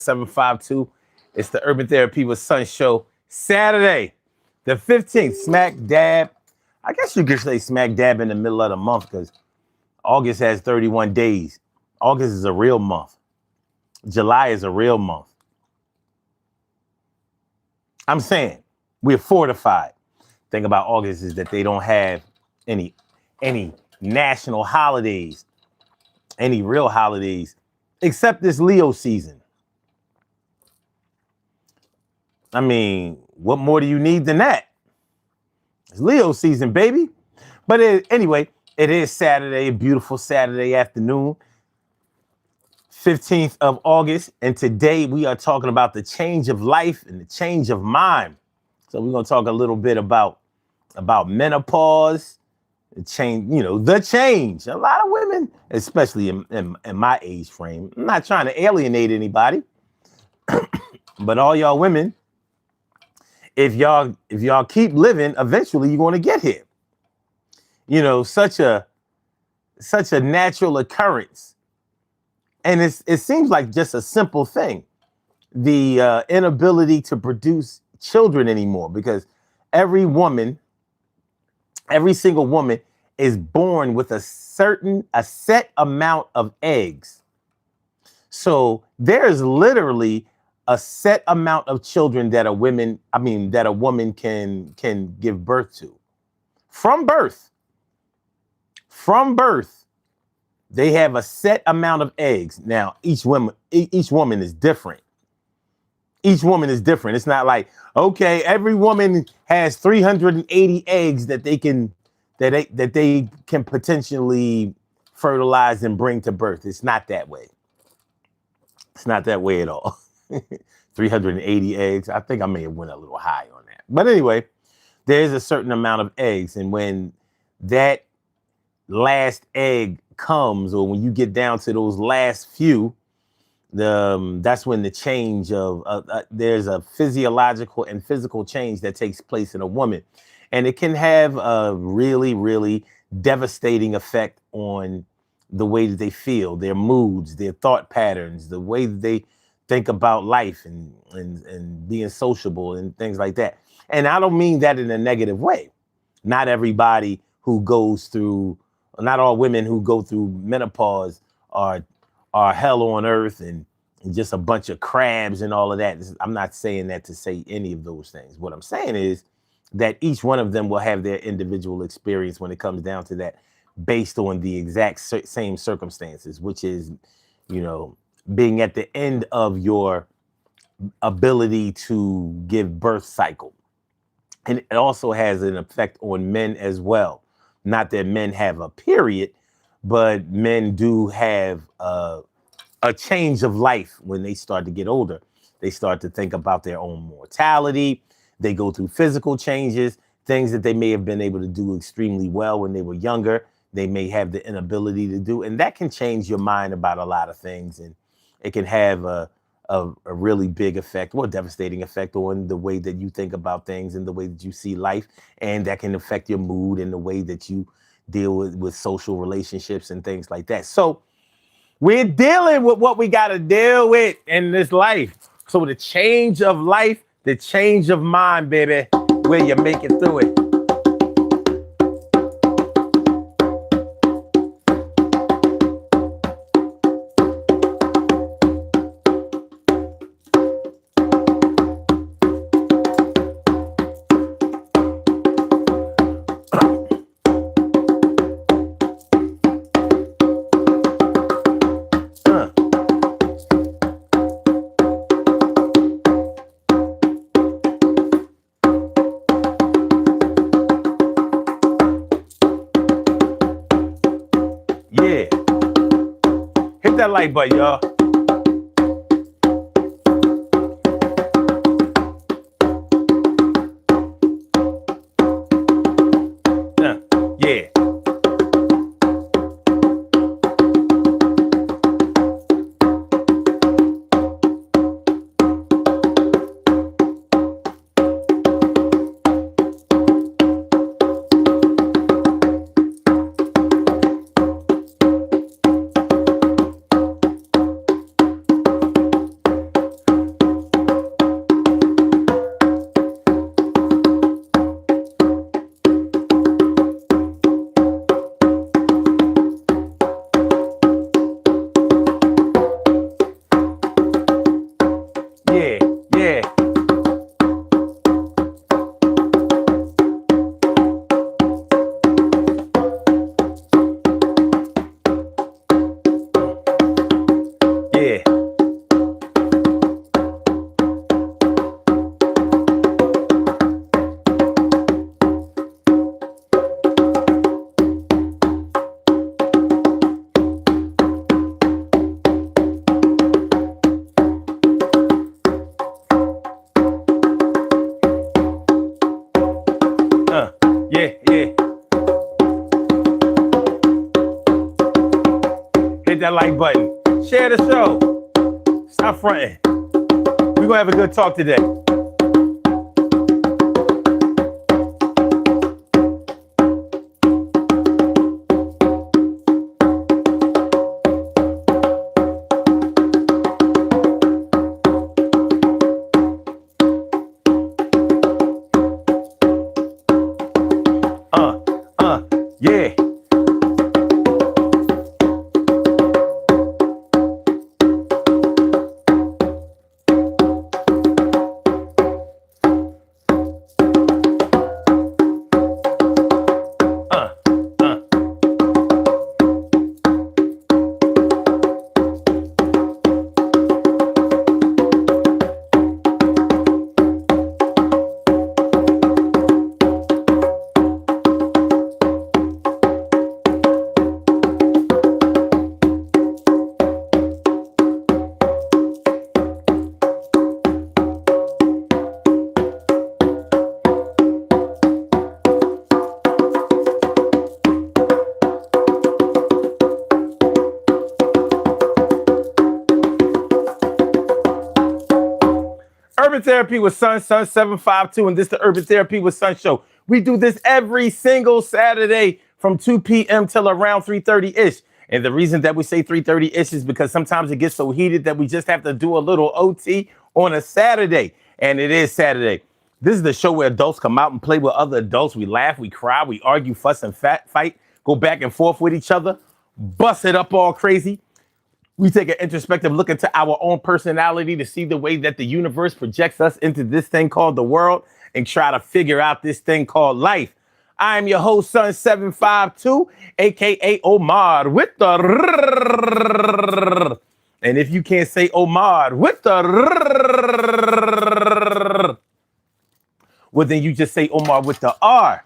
752. It's the Urban Therapy with Sun show. Saturday, the 15th, smack dab. I guess you could say smack dab in the middle of the month because August has 31 days. August is a real month. July is a real month. I'm saying we're fortified. Thing about August is that they don't have any national holidays, any real holidays, except this Leo season. I mean, what more do you need than that? It's Leo season, baby. But anyway, it is Saturday, a beautiful Saturday afternoon, 15th of August. And today we are talking about the change of life and the change of mind. So we're going to talk a little bit about menopause, the change, the change. A lot of women, especially in my age frame, I'm not trying to alienate anybody, but all y'all women, if y'all keep living, eventually you're going to get here. Such a natural occurrence. And it seems like just a simple thing. The inability to produce children anymore, because every single woman is born with a set amount of eggs. So there's literally a set amount of children that a woman can give birth to. From birth, they have a set amount of eggs. Now, each woman is different. Each woman is different. It's not like, okay, every woman has 380 eggs that they can potentially fertilize and bring to birth. It's not that way. It's not that way at all. 380 eggs. I think I may have went a little high on that. But anyway, there's a certain amount of eggs. And when that last egg comes, or when you get down to those last few, that's when the change of there's a physiological and physical change that takes place in a woman. And it can have a really, really devastating effect on the way that they feel, their moods, their thought patterns, the way that they think about life and being sociable and things like that. And I don't mean that in a negative way. Not all women who go through menopause are hell on earth and just a bunch of crabs and all of that. I'm not saying that to say any of those things. What I'm saying is that each one of them will have their individual experience when it comes down to that, based on the exact same circumstances, which is, being at the end of your ability to give birth cycle. And it also has an effect on men as well. Not that men have a period, but men do have a change of life when they start to get older. They start to think about their own mortality. They go through physical changes, things that they may have been able to do extremely well when they were younger. They may have the inability to do, and that can change your mind about a lot of things. And it can have a really big effect, or devastating effect, on the way that you think about things and the way that you see life. And that can affect your mood and the way that you deal with social relationships and things like that. So we're dealing with what we got to deal with in this life. So the change of life, the change of mind, baby, where you make it through it. Yeah. Hit that like button, y'all. Yeah. that like button. Share the show. Stop fronting. We're gonna have a good talk today. Yeah. Urban Therapy with Sun 752, and this is the Urban Therapy with Sun show. We do this every single Saturday from 2 p.m. till around 3:30-ish. And the reason that we say 3:30-ish is because sometimes it gets so heated that we just have to do a little OT on a Saturday. And it is Saturday. This is the show where adults come out and play with other adults. We laugh, we cry, we argue, fuss, and fight, go back and forth with each other, bust it up all crazy. We take an introspective look into our own personality to see the way that the universe projects us into this thing called the world and try to figure out this thing called life. I am your host, Sun 752, aka Omar with the and if you can't say Omar with the well, then you just say Omar with the R.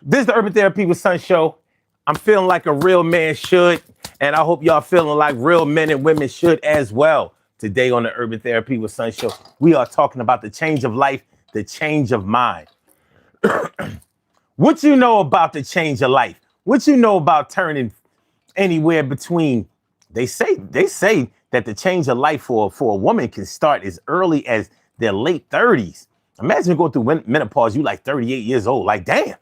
This is the Urban Therapy with Sun show. I'm feeling like a real man should, and I hope y'all feeling like real men and women should as well. Today on the Urban Therapy with Sun show, we are talking about the change of life, the change of mind. What you know about the change of life? What you know about turning anywhere between? They say that the change of life for a woman can start as early as their late 30s. Imagine going through menopause, you like 38 years old. Like, damn.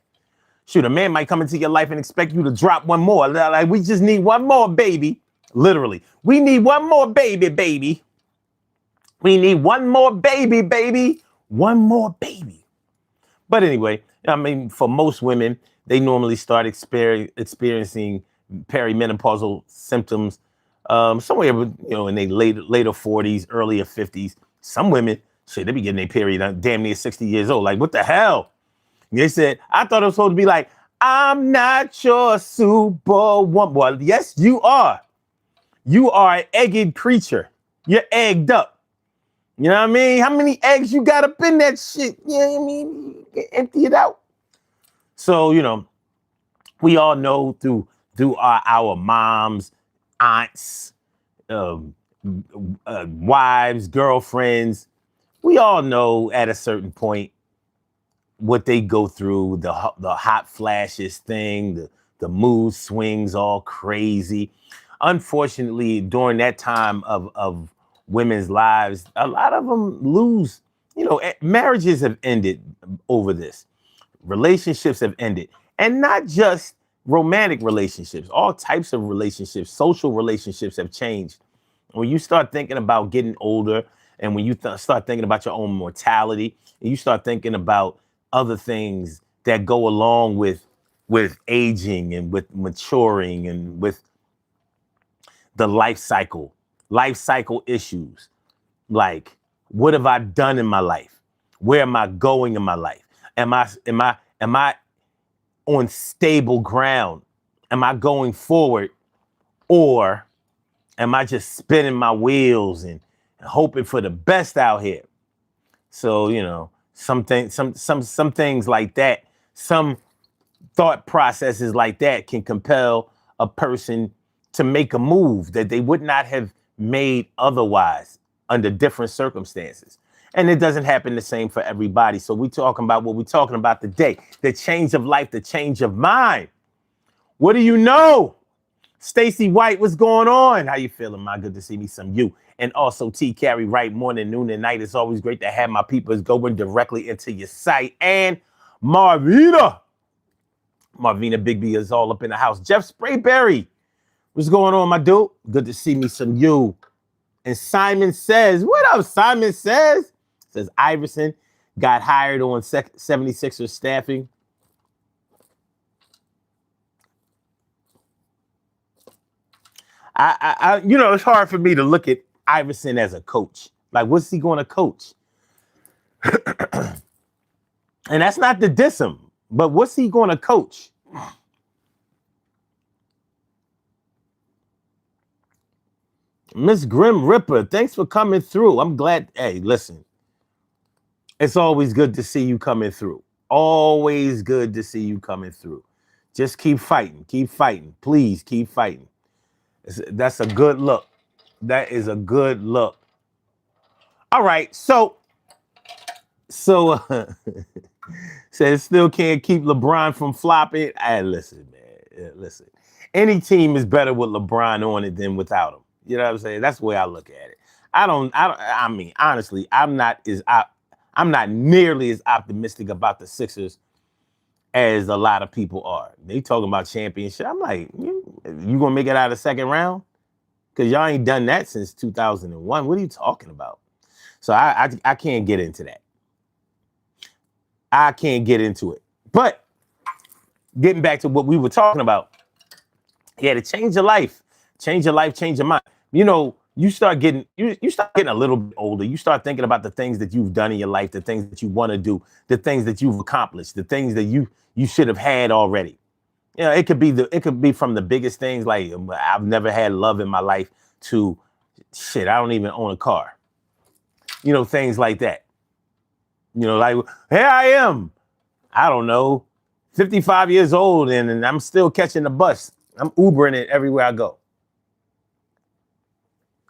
Shoot, a man might come into your life and expect you to drop one more. Like, we just need one more, baby. Literally. We need one more baby, baby. We need one more baby, baby. One more baby. But anyway, I mean, for most women, they normally start experiencing perimenopausal symptoms somewhere, in their later 40s, earlier 50s. Some women, shit, they be getting their period damn near 60 years old. Like, what the hell? They said, I thought it was supposed to be like, I'm not your superwoman. Well, yes, you are. You are an egged creature. You're egged up. You know what I mean? How many eggs you got up in that shit? You know what I mean? Empty it out. So, we all know through our moms, aunts, wives, girlfriends, we all know at a certain point what they go through, the hot flashes thing, the mood swings all crazy. Unfortunately, during that time of women's lives, a lot of them lose, marriages have ended over this. Relationships have ended. And not just romantic relationships, all types of relationships, social relationships have changed. When you start thinking about getting older, and when you start thinking about your own mortality, and you start thinking about other things that go along with aging and with maturing and with the life cycle issues. Like, what have I done in my life? Where am I going in my life? Am I on stable ground? Am I going forward, or am I just spinning my wheels and hoping for the best out here? So, some things like that, some thought processes like that can compel a person to make a move that they would not have made otherwise under different circumstances. And it doesn't happen the same for everybody. So we're talking about what we're talking about today, the change of life, the change of mind. What do you know? Stacy White, what's going on? How you feeling, my? Good to see me some you. And also T Carry right morning, noon, and night. It's always great to have my peoples going directly into your site. And Marvina. Marvina Big B is all up in the house. Jeff Sprayberry. What's going on, my dude? Good to see me some you. And Simon Says, what up, Simon Says? Says Iverson got hired on 76ers staffing. It's hard for me to look at Iverson as a coach. Like, what's he going to coach? And that's not to diss him, but what's he going to coach? Miss Grim Ripper, thanks for coming through. I'm glad. Hey, listen, it's always good to see you coming through. Always good to see you coming through. Just keep fighting. Keep fighting. Please keep fighting. That's a good look. That is a good look. All right. So says still can't keep LeBron from flopping. Hey, listen, man. Listen. Any team is better with LeBron on it than without him. You know what I'm saying? That's the way I look at it. I mean, honestly, I'm not nearly as optimistic about the Sixers as a lot of people are. They talking about championship. I'm like, you gonna make it out of the second round? Because y'all ain't done that since 2001. What are you talking about? So I can't get into that. I can't get into it. But getting back to what we were talking about, to change your life, change your mind. You start getting a little bit older. You start thinking about the things that you've done in your life, the things that you want to do, the things that you've accomplished, the things that you should have had already. It could be from the biggest things, like I've never had love in my life, to shit, I don't even own a car. Things like that. Like, here I am, I don't know, 55 years old, and I'm still catching the bus. I'm Ubering it everywhere I go.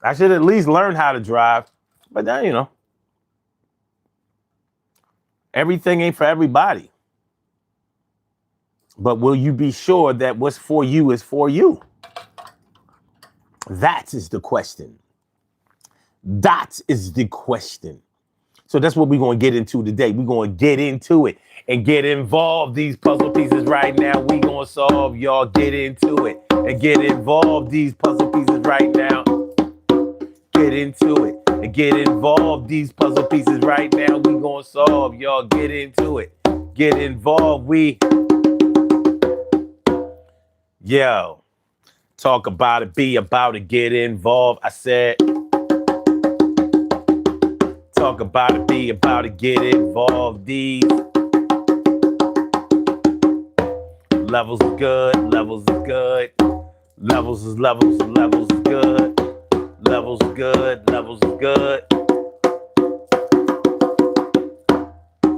I should at least learn how to drive, but then, everything ain't for everybody. But will you be sure that what's for you is for you? That is the question. That is the question. So that's what we're going to get into today. We're going to get into it and get involved. These puzzle pieces right now, we going to solve. Y'all get into it and get involved. These puzzle pieces right now. Get into it and get involved. These puzzle pieces right now, we going to solve. Y'all get into it. Get involved. Yo, talk about it, be about it, get involved. I said, talk about it, be about it, get involved. These levels is good, levels is good, levels is good, levels is good, levels is good,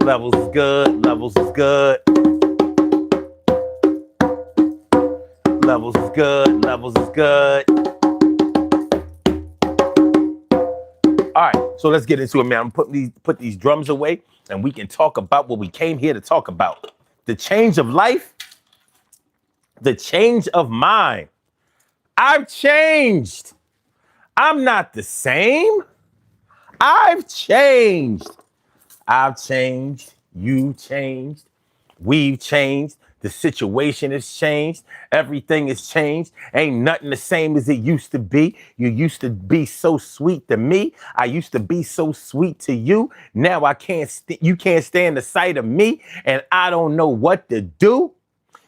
levels is good, levels is good. Levels is good, levels is good. All right, so let's get into it, man. I'm put these drums away, and we can talk about what we came here to talk about. The change of life, the change of mind. I've changed. I'm not the same. I've changed. I've changed. You changed. We've changed. The situation has changed. Everything has changed. Ain't nothing the same as it used to be. You used to be so sweet to me. I used to be so sweet to you. Now you can't stand the sight of me, and I don't know what to do.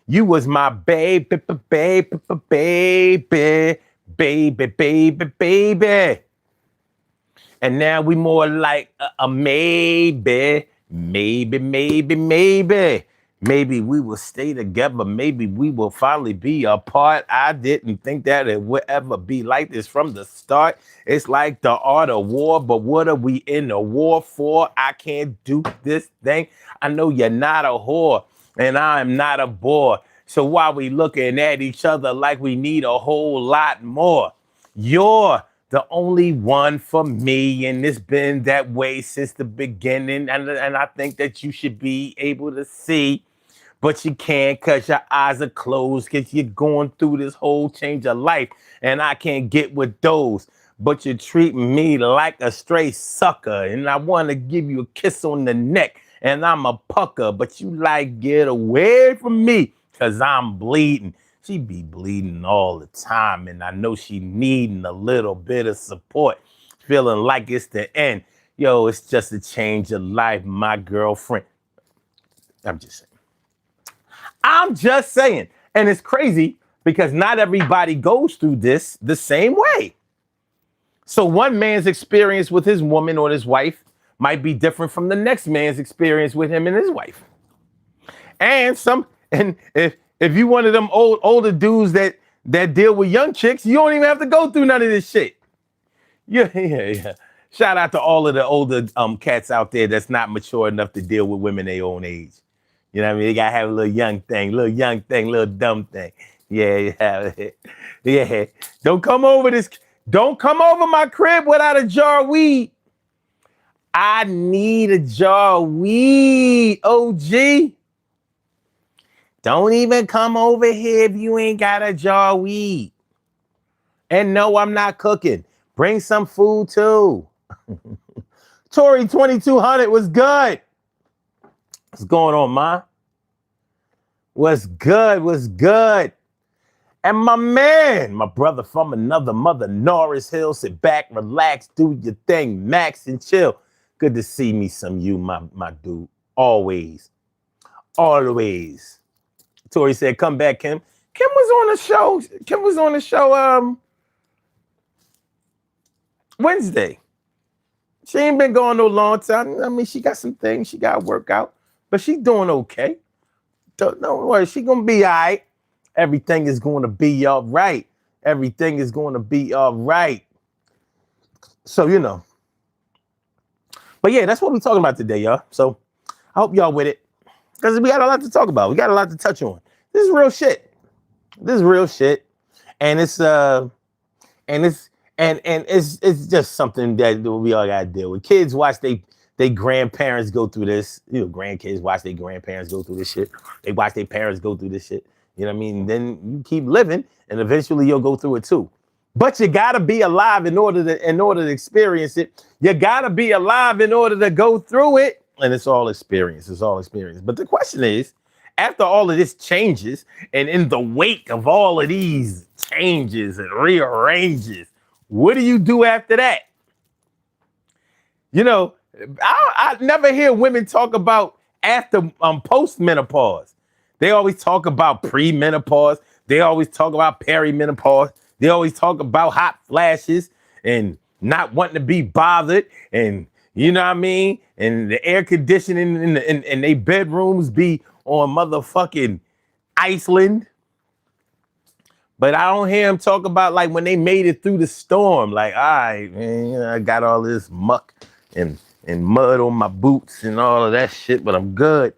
You was my baby, baby, baby, baby, baby, baby. And now we more like a maybe. Maybe we will stay together. Maybe we will finally be apart. I didn't think that it would ever be like this from the start. It's like the art of war, but what are we in the war for? I can't do this thing. I know you're not a whore, and I'm not a bore. So why we looking at each other like we need a whole lot more? You're the only one for me, and it's been that way since the beginning. And I think that you should be able to see. but you can't cause your eyes are closed cause you're going through this whole change of life and I can't get with those. But you're treating me like a stray sucker and I want to give you a kiss on the neck and I'm a pucker, but you like get away from me cause I'm bleeding. She be bleeding all the time and I know she needing a little bit of support, feeling like it's the end. Yo, it's just a change of life, my girlfriend. I'm just saying. I'm just saying. And it's crazy because not everybody goes through this the same way. So one man's experience with his woman or his wife might be different from the next man's experience with him and his wife. And if you one of them older dudes that deal with young chicks, you don't even have to go through none of this shit. Yeah. Shout out to all of the older cats out there that's not mature enough to deal with women their own age. You know what I mean? They gotta have a little young thing, little dumb thing. Yeah. Yeah. Don't come over my crib without a jar of weed. I need a jar of weed, OG. Don't even come over here if you ain't got a jar of weed. And no, I'm not cooking. Bring some food too. Tori 2200 was good. What's going on, Ma? What's good? And my man, my brother from another mother, Norris Hill, sit back, relax, do your thing, max and chill. Good to see me some you, my dude. Always. Tori said, come back, Kim. Kim was on the show Wednesday. She ain't been going no long time. I mean, she got some things she got to work out, but she's doing okay. Don't worry, she gonna be all right. Everything is going to be all right. So, you know. But yeah, that's what we're talking about today, y'all. So I hope y'all with it. Because we got a lot to talk about. We got a lot to touch on. This is real shit. And it's it's just something that we all gotta deal with. Kids watch they grandparents go through this. You know, grandkids watch their grandparents go through this shit. They watch their parents go through this shit. You know what I mean? Then you keep living, and eventually you'll go through it too. But you gotta be alive in order to experience it. You gotta be alive in order to go through it. And it's all experience. But the question is, after all of this changes, and in the wake of all of these changes and rearranges, what do you do after that? You know, I never hear women talk about after post-menopause. They always talk about pre-menopause. They always talk about perimenopause. They always talk about hot flashes and not wanting to be bothered, and you know what I mean? And the air conditioning in their bedrooms be on motherfucking Iceland. But I don't hear them talk about like when they made it through the storm. Like, all right, man, you know, I got all this muck and mud on my boots and all of that shit, but I'm good.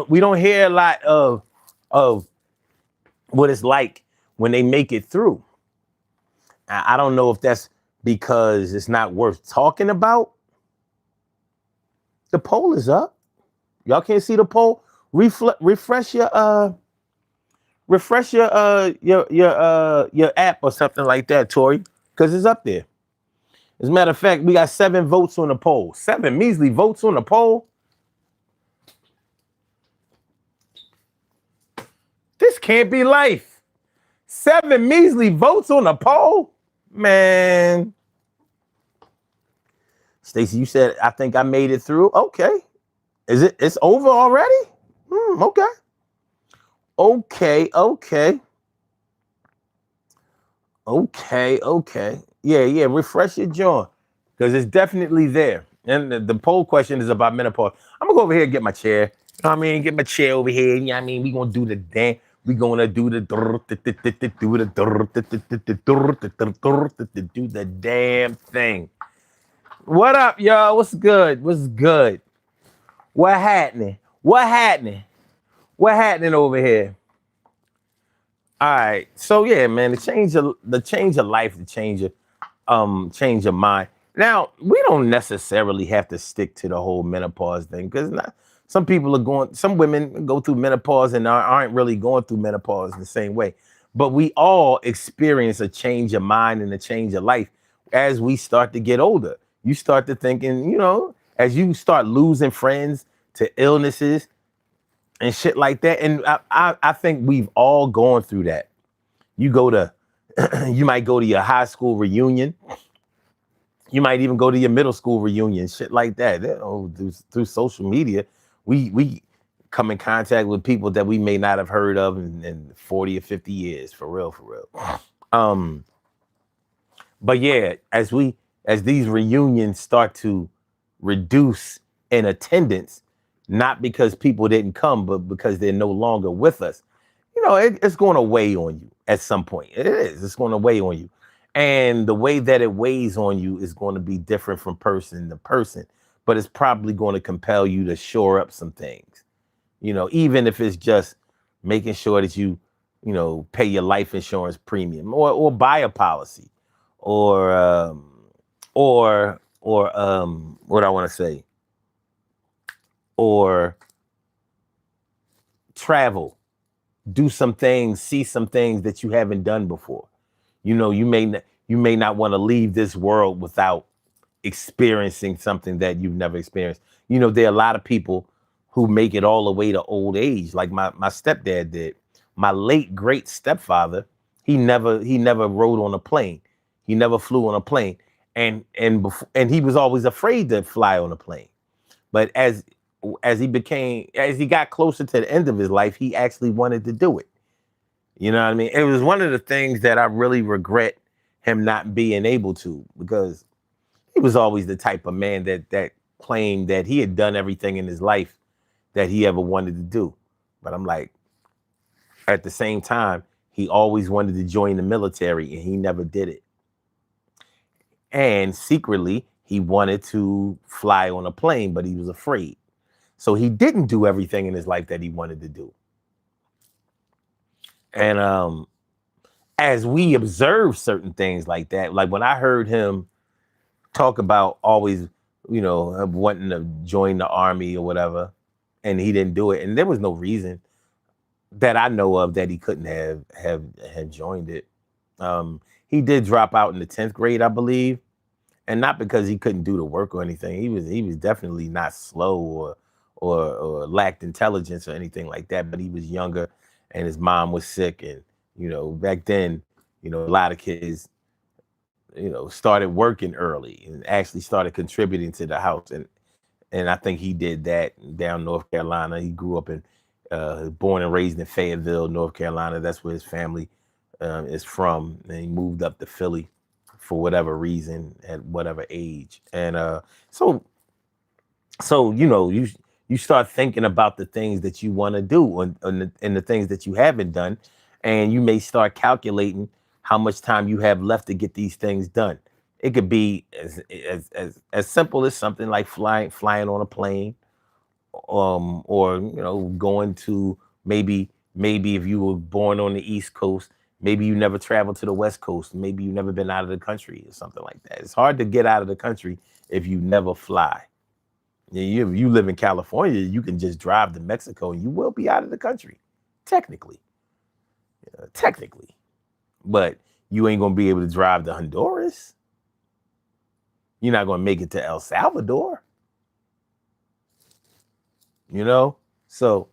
We don't hear a lot of what it's like when they make it through. I don't know if that's because it's not worth talking about. The poll is up. Y'all can't see the poll. Refresh your app or something like that, Tori, because it's up there. As a matter of fact, we got 7 votes on the poll. 7 measly votes on the poll. This can't be life. 7 measly votes on the poll? Man. Stacey, you said, I think I made it through. Okay. It's over already? Okay. Okay. Yeah. Refresh your jaw. Because it's definitely there. And the poll question is about menopause. I'm going to go over here and get my chair. You know what I mean? Get my chair over here. You know what I mean? We're going to do the dance. We're going to do the damn thing. What up, y'all? What's good? What happening over here? All right. So yeah, man, the change of life, the change of mind. Now, we don't necessarily have to stick to the whole menopause thing because Some people are going, some women go through menopause and aren't really going through menopause the same way. But we all experience a change of mind and a change of life as we start to get older. You start to thinking, as you start losing friends to illnesses and shit like that. And I think we've all gone through that. You go to, you might go to your high school reunion. You might even go to your middle school reunion, shit like that. Through social media, we come in contact with people that we may not have heard of in 40 or 50 years, for real, for real. But yeah, as these reunions start to reduce in attendance, not because people didn't come, but because they're no longer with us, it's going to weigh on you at some point. It is. It's going to weigh on you. And the way that it weighs on you is going to be different from person to person, but it's probably going to compel you to shore up some things, even if it's just making sure that pay your life insurance premium or buy a policy or, what I want to say, or travel, do some things, see some things that you haven't done before. You may not want to leave this world without experiencing something that you've never experienced. There are a lot of people who make it all the way to old age, like my stepdad did. My late great stepfather, he never rode on a plane. He never flew on a plane. And he was always afraid to fly on a plane. But as he got closer to the end of his life, he actually wanted to do it. You know what I mean? It was one of the things that I really regret him not being able to, because he was always the type of man that claimed that he had done everything in his life that he ever wanted to do. But I'm like, at the same time, he always wanted to join the military and he never did it. And secretly, he wanted to fly on a plane, but he was afraid. So he didn't do everything in his life that he wanted to do. And as we observe certain things like that, like when I heard him talk about always, wanting to join the army or whatever, and he didn't do it, and there was no reason that I know of that he couldn't have joined it. He did drop out in the 10th grade, I believe, and not because he couldn't do the work or anything. He was definitely not slow or lacked intelligence or anything like that, but he was younger and his mom was sick. And back then, a lot of kids started working early and actually started contributing to the house. And I think he did that down North Carolina. He grew up born and raised in Fayetteville, North Carolina. That's where his family is from. And he moved up to Philly for whatever reason at whatever age. And so you start thinking about the things that you want to do and the things that you haven't done, and you may start calculating how much time you have left to get these things done. It could be as simple as something like flying on a plane, or going to maybe if you were born on the East Coast, maybe you never traveled to the West Coast, maybe you never been out of the country or something like that. It's hard to get out of the country if you never fly. You live in California, you can just drive to Mexico and you will be out of the country, technically. Technically. But you ain't going to be able to drive to Honduras. You're not going to make it to El Salvador. So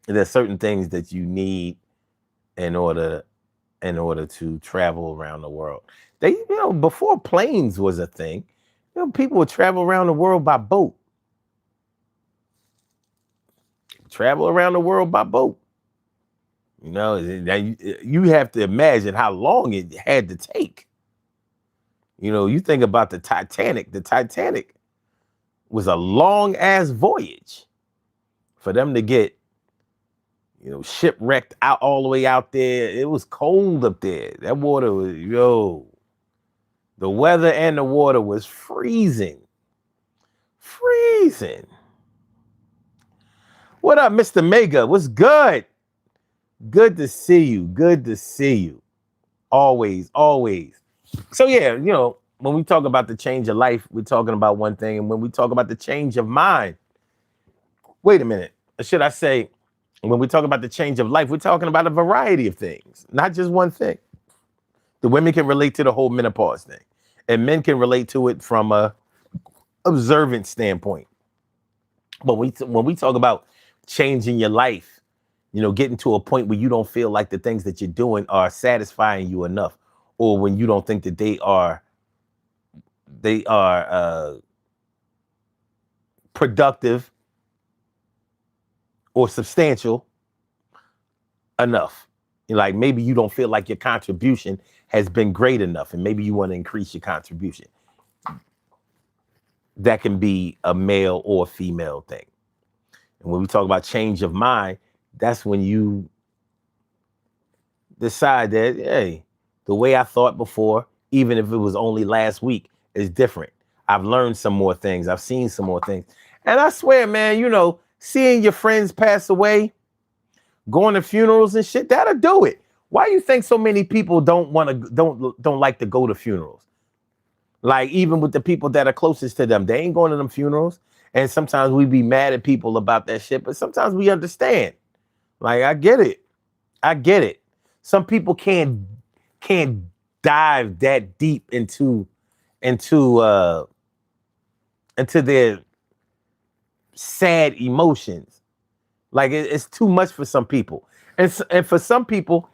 there's certain things that you need in order to travel around the world. Before planes was a thing, people would travel around the world by boat. Travel around the world by boat. Now you have to imagine how long it had to take. You think about the Titanic. The Titanic was a long ass voyage for them to get, shipwrecked out all the way out there. It was cold up there. That water was, the weather and the water was freezing. Freezing. What up, Mr. Mega? What's good? Good to see you. Good to see you. Always, always. So yeah, when we talk about the change of life, we're talking about one thing. And when we talk about the change of mind, wait a minute. Should I say, when we talk about the change of life, we're talking about a variety of things, not just one thing. The women can relate to the whole menopause thing, and men can relate to it from a observant standpoint. But when we talk about changing your life, getting to a point where you don't feel like the things that you're doing are satisfying you enough, or when you don't think that they are productive or substantial enough. Like maybe you don't feel like your contribution has been great enough, and maybe you want to increase your contribution. That can be a male or female thing. And when we talk about change of mind, that's when you decide that, hey, the way I thought before, even if it was only last week, is different. I've learned some more things. I've seen some more things. And I swear, man, seeing your friends pass away, going to funerals and shit, that'll do it. Why do you think so many people don't like to go to funerals? Like even with the people that are closest to them, they ain't going to them funerals. And sometimes we be mad at people about that shit, but sometimes we understand. Like I get it. I get it. Some people can't dive that deep into their sad emotions. Like it's too much for some people. And for some people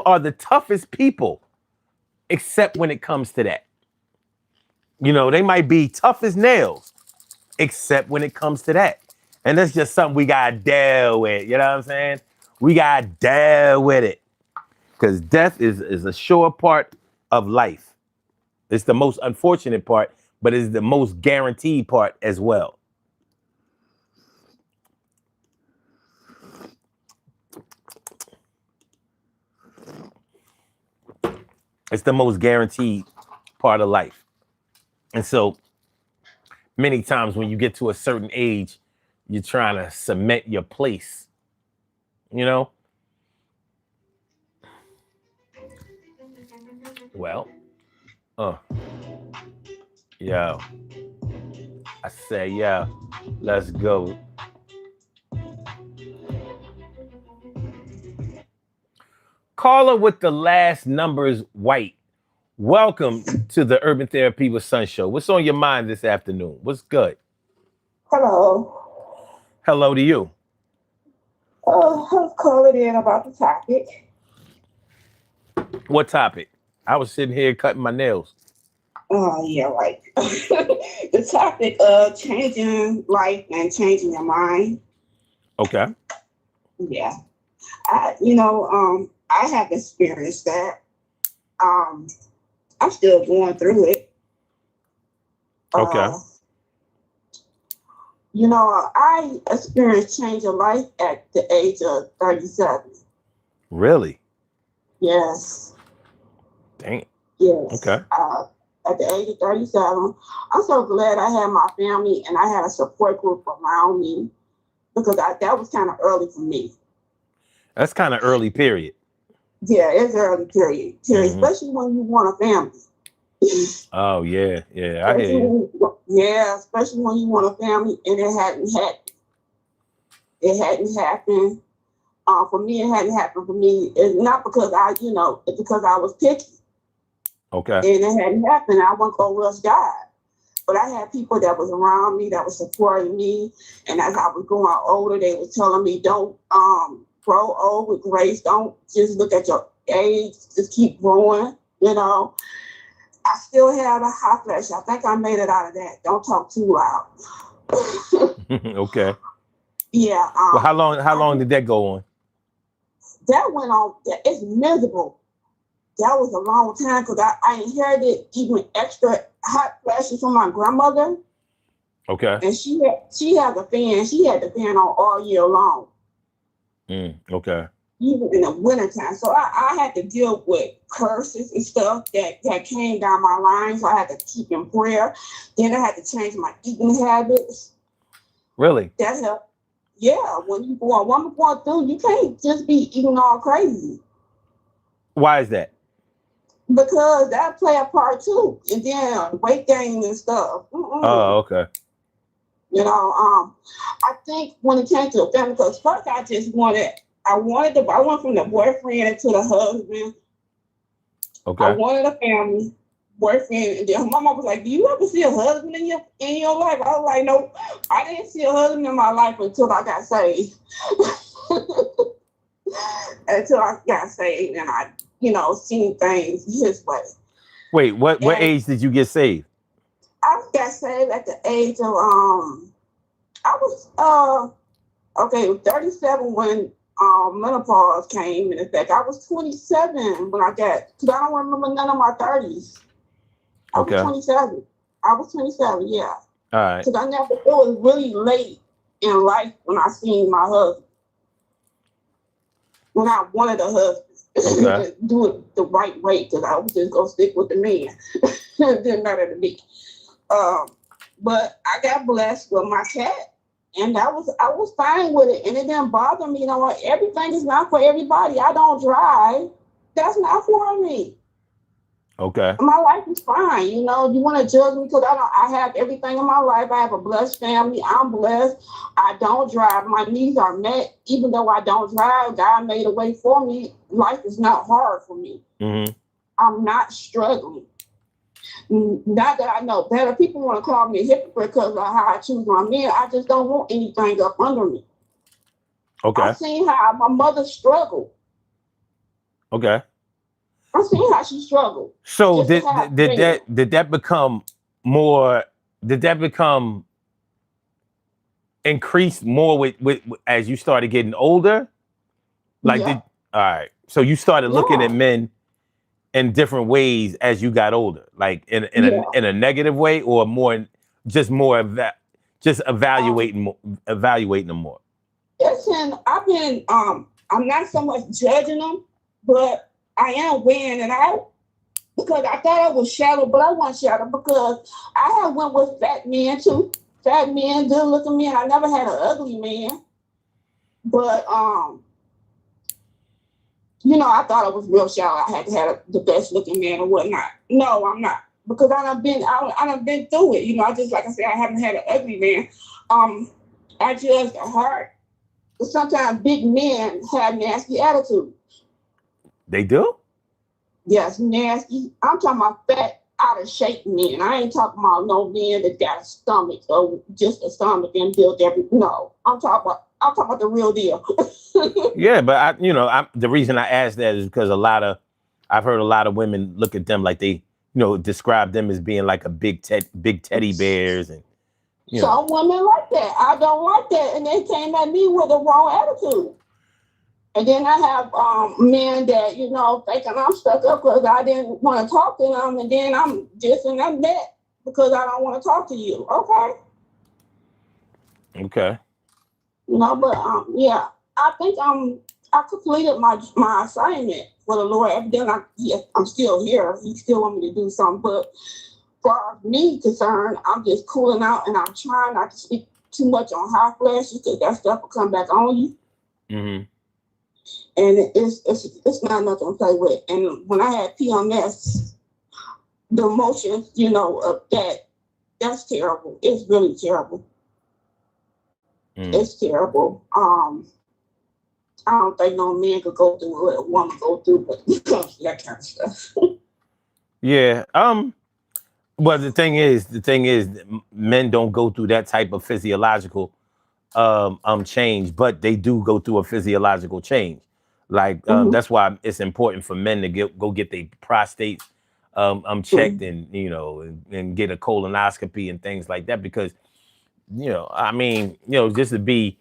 are the toughest people, except when it comes to that. They might be tough as nails, except when it comes to that. And that's just something we gotta deal with. You know what I'm saying? We gotta deal with it. Because death is a sure part of life. It's the most unfortunate part, but it's the most guaranteed part as well. It's the most guaranteed part of life. And so many times when you get to a certain age, you're trying to cement your place. Well, yeah. I say, yeah, let's go. Caller with the last numbers white. Welcome to the Urban Therapy with Sun Show. What's on your mind this afternoon? What's good? Hello. Hello to you. I was calling in about the topic. What topic? I was sitting here cutting my nails. Oh, yeah, right. The topic of changing life and changing your mind. Okay. Yeah. I have experienced that. Um, I'm still going through it. Okay. Uh, I experienced change of life at the age of 37. Really? Yes. Dang. Yes. Okay. At the age of 37, I'm so glad I had my family and I had a support group around me because that was kind of early for me. That's kind of early period. Yeah, it's early period, Mm-hmm. especially when you want a family. Oh yeah, yeah, I hear you. Especially when you want a family and it hadn't happened. It hadn't happened. For me, it hadn't happened for me. It's not because it's because I was picky. Okay. And it hadn't happened. I wasn't going to rush God. But I had people that was around me that was supporting me. And as I was growing older, they were telling me, don't grow old with grace. Don't just look at your age. Just keep growing, I still have a hot flash. I think I made it out of that. Don't talk too loud. Okay. Yeah. Well, how long did that go on? That went on. It's miserable. That was a long time because I inherited even extra hot flashes from my grandmother. Okay. And she has a fan. She had the fan on all year long. Okay. Even in the wintertime. So I had to deal with curses and stuff that came down my line. So I had to keep in prayer. Then I had to change my eating habits. Really? That helped. Yeah, when you a woman going through, you can't just be eating all crazy. Why is that? because that play a part too. And then weight gain and stuff. Oh, okay. You know, I think when it came to the family, because first I went from the boyfriend to the husband. I Okay. wanted a family, boyfriend, and then my mom was like, "Do you ever see a husband in your life?" I was like, "No, I didn't see a husband in my life until I got saved." Until I got saved, and I, seen things his way. Wait, what And age did you get saved? I got saved at the age of I was okay, 37 when menopause came in effect. I was 27 when I got, because I don't remember none of my 30s. I was Okay. 27. I was 27, yeah. All right. Because it was really late in life when I seen my husband, when I wanted a husband. Okay. To do it the right way, because I was just going to stick with the man. It didn't matter to me. Um, but I got blessed with my cat, and I was fine with it, and it didn't bother me. You know what? Everything is not for everybody. I don't drive. That's not for me. Okay. My life is fine. You want to judge me because I have everything in my life. I have a blessed family. I'm blessed. I don't drive. My needs are met. Even though I don't drive, God made a way for me. Life is not hard for me. Mm-hmm. I'm not struggling. Not that I know better. People want to call me a hypocrite because of how I choose my men. I just don't want anything up under me. Okay. I've seen how my mother struggled. Okay. I've seen how she struggled So just to have bread. did that become more? Did that become increased more with as you started getting older? Like Yeah, did all right. So you started looking at yeah, men in different ways as you got older, like yeah. in a negative way, or more just more of that, just Um, evaluating them more. I've been I'm not so much judging them, but I am weighing it out because I thought I was shallow, but I wasn't shallow because I have went with fat men too. Fat men, good looking men. I never had an ugly man. But I thought I was real shallow. I had to have the best looking man or whatnot. No, I'm not. Because I done been through it. I just, like I said, I haven't had an ugly man. I judge the heart. Sometimes big men have nasty attitude. They do. Yes, nasty. I'm talking about fat, out of shape men. I ain't talking about no men that got a stomach or just a stomach and built every. No, I'm talking about the real deal. Yeah, but the reason I asked that is because I've heard a lot of women look at them like they, describe them as being like a big teddy bears, and you know, Some women like that. I don't like that, and they came at me with the wrong attitude. And then I have men that thinking I'm stuck up because I didn't want to talk to them, and then I'm this and I'm that because I don't want to talk to you. Okay, okay, but yeah, I think I completed my assignment for the Lord. Evidently, I'm still here. He still want me to do something, but far as me concerned, I'm just cooling out and I'm trying not to speak too much on high flashes because that stuff will come back on you. mm-hmm. And it's not nothing to play with. And when I had PMS, the emotions, of that's terrible. It's really terrible. Mm. It's terrible. I don't think no man could go through what a woman go through, but that kind of stuff. Yeah. Well, the thing is, men don't go through that type of physiological change, but they do go through a physiological change. Like Mm-hmm. that's why it's important for men to go get their prostates checked, Mm-hmm. and and get a colonoscopy and things like that, because I mean, just to be,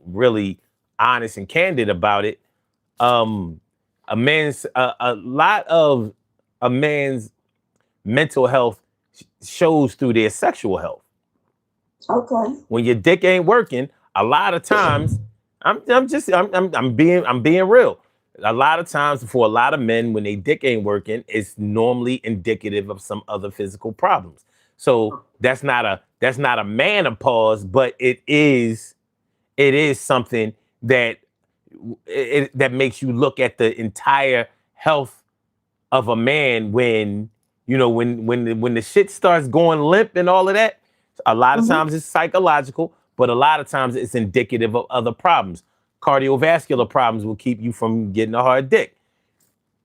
really honest and candid about it. Um, a lot of a man's mental health shows through their sexual health. Okay. When your dick ain't working, a lot of times, I'm being real. A lot of times, for a lot of men, when they dick ain't working, it's normally indicative of some other physical problems. So that's not a menopause, but it is something that that makes you look at the entire health of a man when when the shit starts going limp and all of that. A lot of Mm-hmm. times it's psychological, but a lot of times it's indicative of other problems. Cardiovascular problems will keep you from getting a hard dick.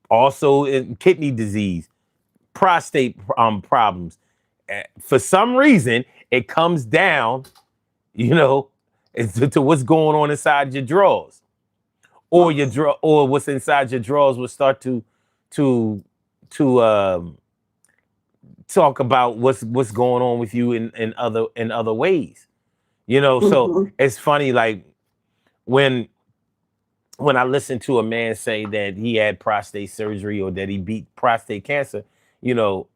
Also, kidney disease, prostate problems. For some reason, it comes down, you know, to what's going on inside your drawers, or your draw, or what's inside your drawers will start to to talk about what's going on with you in other ways. So Mm-hmm. it's funny, like when I listen to a man say that he had prostate surgery or that he beat prostate cancer, you know,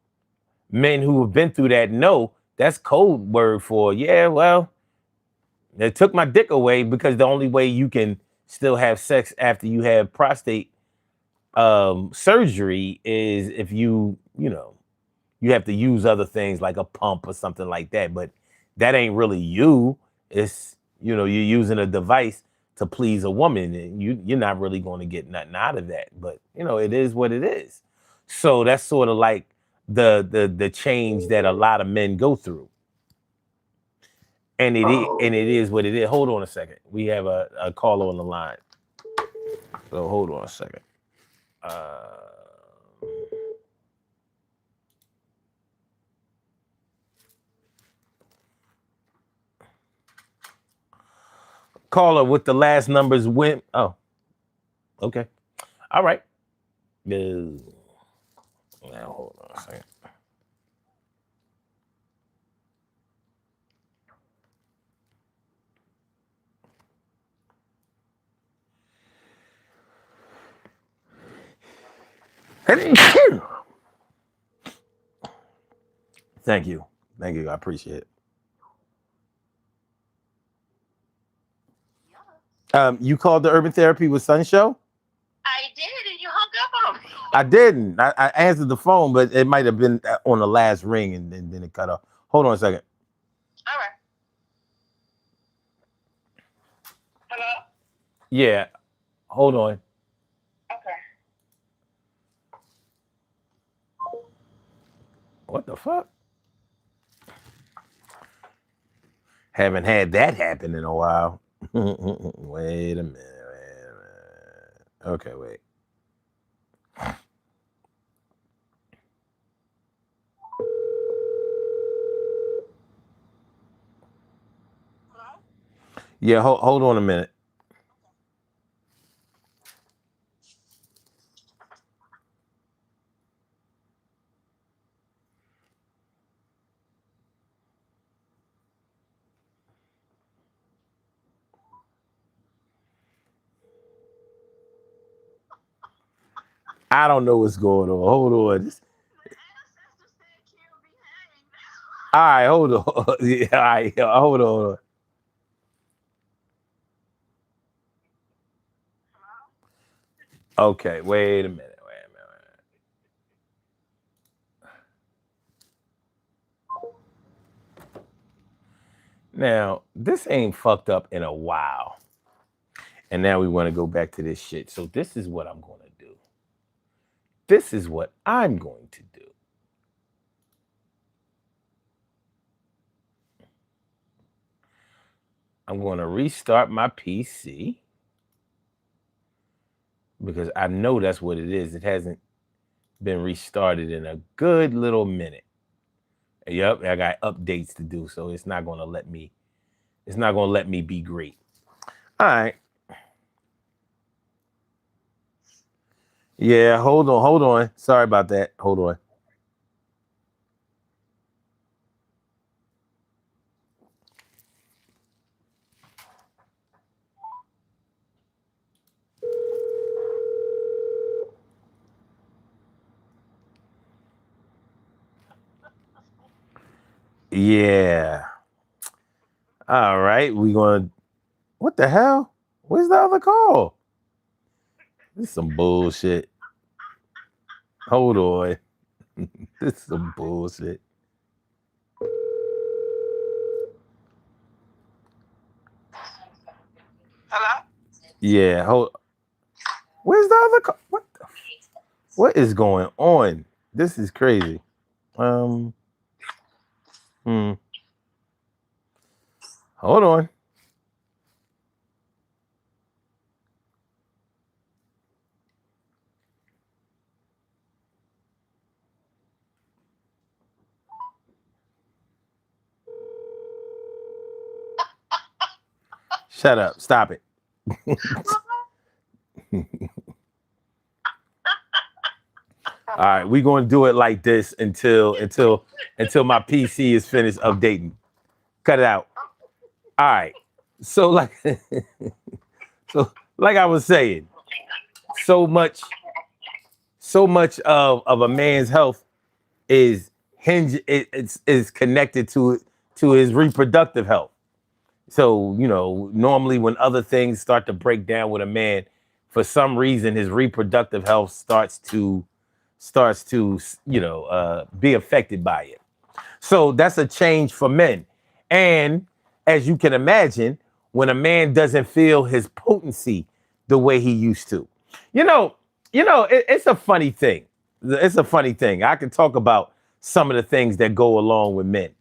men who have been through that know that's code word for, yeah, well, they took my dick away, because the only way you can still have sex after you have prostate surgery is if you have to use other things like a pump or something like that. But that ain't really you. It's, you're using a device to please a woman, and you're not really going to get nothing out of that. But it is what it is. So that's sort of like the change that a lot of men go through. And it is what it is. Hold on a second. We have a caller on the line. So hold on a second. Uh, Caller with the last numbers went. Oh, okay. All right. Now hold on a second. Thank you. Thank you. I appreciate it. You called the Urban Therapy with Sun show? I did, and you hung up on me. I didn't. I answered the phone, but it might have been on the last ring, and then it cut off. Hold on a second. All right. Hello? Yeah. Hold on. Okay. What the fuck? Haven't had that happen in a while. Wait a minute. Okay, wait. Hello? Yeah, hold on a minute. I don't know what's going on. Hold on. The ancestors said kill me hanged. All right, hold on. Yeah, all right, hold on. Hello? Okay, wait a minute. Wait a minute. Now, this ain't fucked up in a while. And now we want to go back to this shit. So this is what I'm going to do. This is what I'm going to do. I'm going to restart my PC because I know that's what it is. It hasn't been restarted in a good little minute. Yep, I got updates to do, so it's not going to let me. It's not going to let me be great. All right. Yeah, hold on. Sorry about that. Hold on. Yeah. All right. We going to. What the hell? Where's the other call? This is some bullshit. Hold on. This is some bullshit. Hello? Yeah. Hold. Where's the other call? What is going on? This is crazy. Um, hmm. Hold on. Shut up. Stop it. All right, we're gonna do it like this until my PC is finished updating. Cut it out. All right. So like so like I was saying, so much of a man's health is is connected to his reproductive health. So, normally when other things start to break down with a man, for some reason his reproductive health starts to be affected by it. So that's a change for men. And as you can imagine, when a man doesn't feel his potency the way he used to, you know, it's a funny thing. It's a funny thing. I can talk about some of the things that go along with men.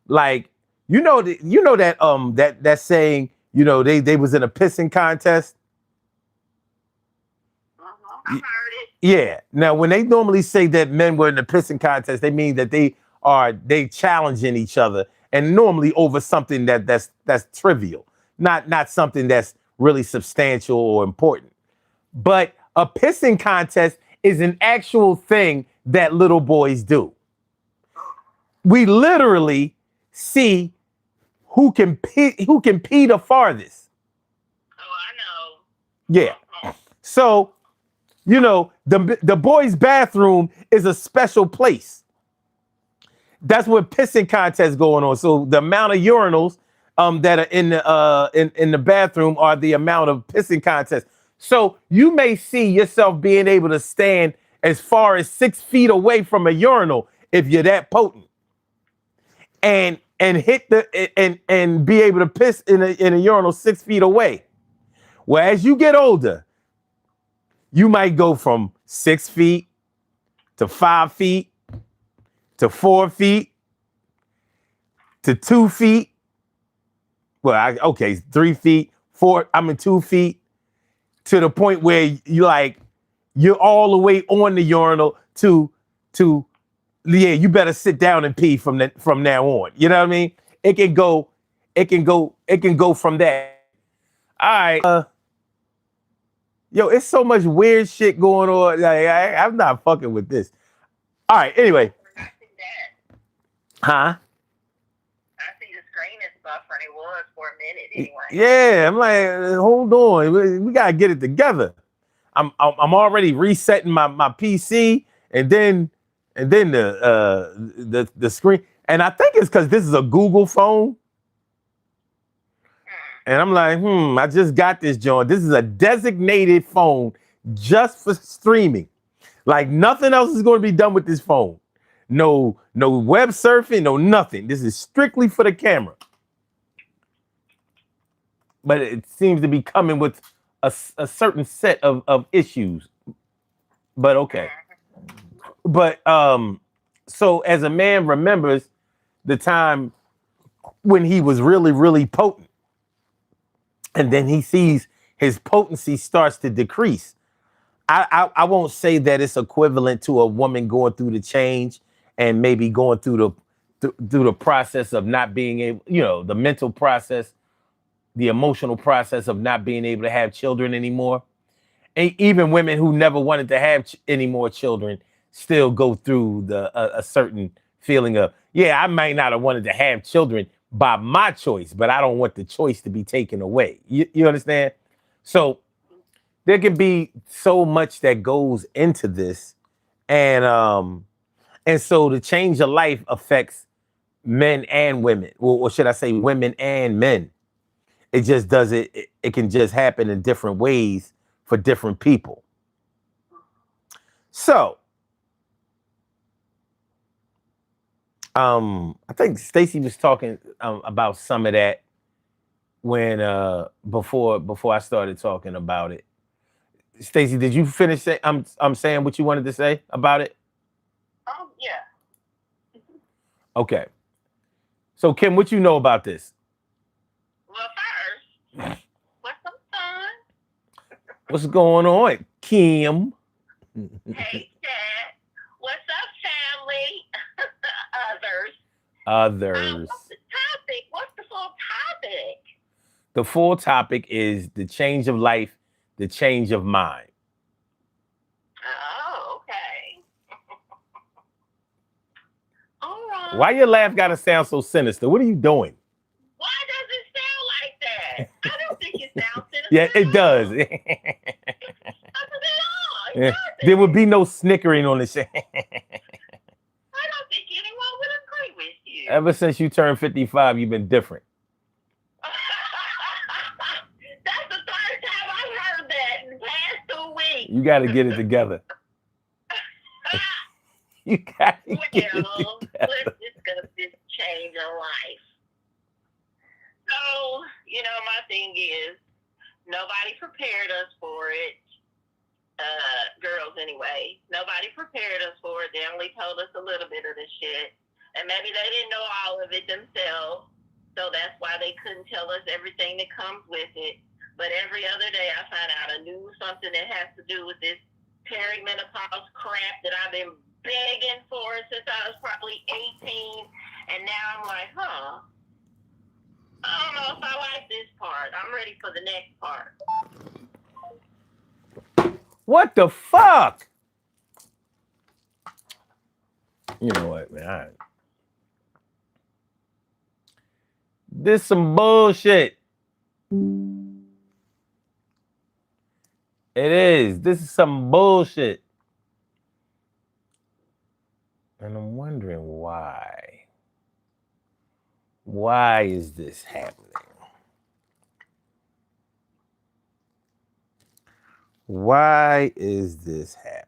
Like, that saying, they was in a pissing contest. I heard it. Yeah. Now, when they normally say that men were in the pissing contest, they mean that they challenging each other, and normally over something that's trivial, not something that's really substantial or important. But a pissing contest is an actual thing that little boys do. We literally see who can pee the farthest. Oh, I know. Yeah. So the boys' bathroom is a special place. That's where pissing contests going on. So the amount of urinals that are in the bathroom are the amount of pissing contests. So you may see yourself being able to stand as far as 6 feet away from a urinal if you're that potent, and hit and be able to piss in a urinal 6 feet away. Well, as you get older, you might go from 6 feet to 5 feet to 4 feet to 2 feet. Well, okay, 3 feet, four. I'm in 2 feet to the point where you're all the way on the urinal to yeah. You better sit down and pee from now on. You know what I mean? It can go from that. All right. Yo, it's so much weird shit going on. Like, I'm not fucking with this. All right. Anyway, I see that. huh? I see the screen is buffering. It was for a minute anyway. Yeah, I'm like, hold on, we gotta get it together. I'm already resetting my PC, and then the screen, and I think it's because this is a Google phone, and I'm like, I just got this joint. This is a designated phone just for streaming. Like nothing else is going to be done with this phone. No web surfing, no nothing. This is strictly for the camera. But it seems to be coming with a certain set of issues. But okay. But so as a man remembers the time when he was really, really potent, and then he sees his potency starts to decrease. I won't say that it's equivalent to a woman going through the change and maybe going through the process of not being able, the mental process, the emotional process of not being able to have children anymore. And even women who never wanted to have any more children still go through a certain feeling of, yeah, I might not have wanted to have children by my choice, but I don't want the choice to be taken away. You understand? So there can be so much that goes into this, and so the change of life affects men and women, or should I say women and men. It just does it can just happen in different ways for different people. So I think Stacy was talking about some of that when before I started talking about it. Stacey, did you finish? I'm saying what you wanted to say about it. Yeah. Okay. So Kim, what you know about this? Well, first, what's up, son? What's going on, Kim? Hey, Dad. What's up, family? Others. What's Others. the topic? What's the full topic? The full topic is the change of life, the change of mind. Oh, okay. All right. Why your laugh gotta sound so sinister? What are you doing? Why does it sound like that? I don't think it sounds Yeah, sinister it at does. all. Not at all. It There would doesn't. be no snickering on the show. I don't think anyone would agree with you. Ever since you turned 55, you've been different. That's the third time I've heard that in the past 2 weeks. You got to get it together. You got to get it Well, together. let's discuss this change of life. So, my thing is, nobody prepared us for it. Girls, anyway. Nobody prepared us for it. They only told us a little bit of the shit. And maybe they didn't know all of it themselves. So that's why they couldn't tell us everything that comes with it. But every other day I find out a new something that has to do with this perimenopause crap that I've been begging for since I was probably 18. And now I'm like, I don't know if I like this part. I'm ready for the next part. What the fuck? You know what, man? This some bullshit. It is. This is some bullshit. And I'm wondering why. Why is this happening? Why is this happening?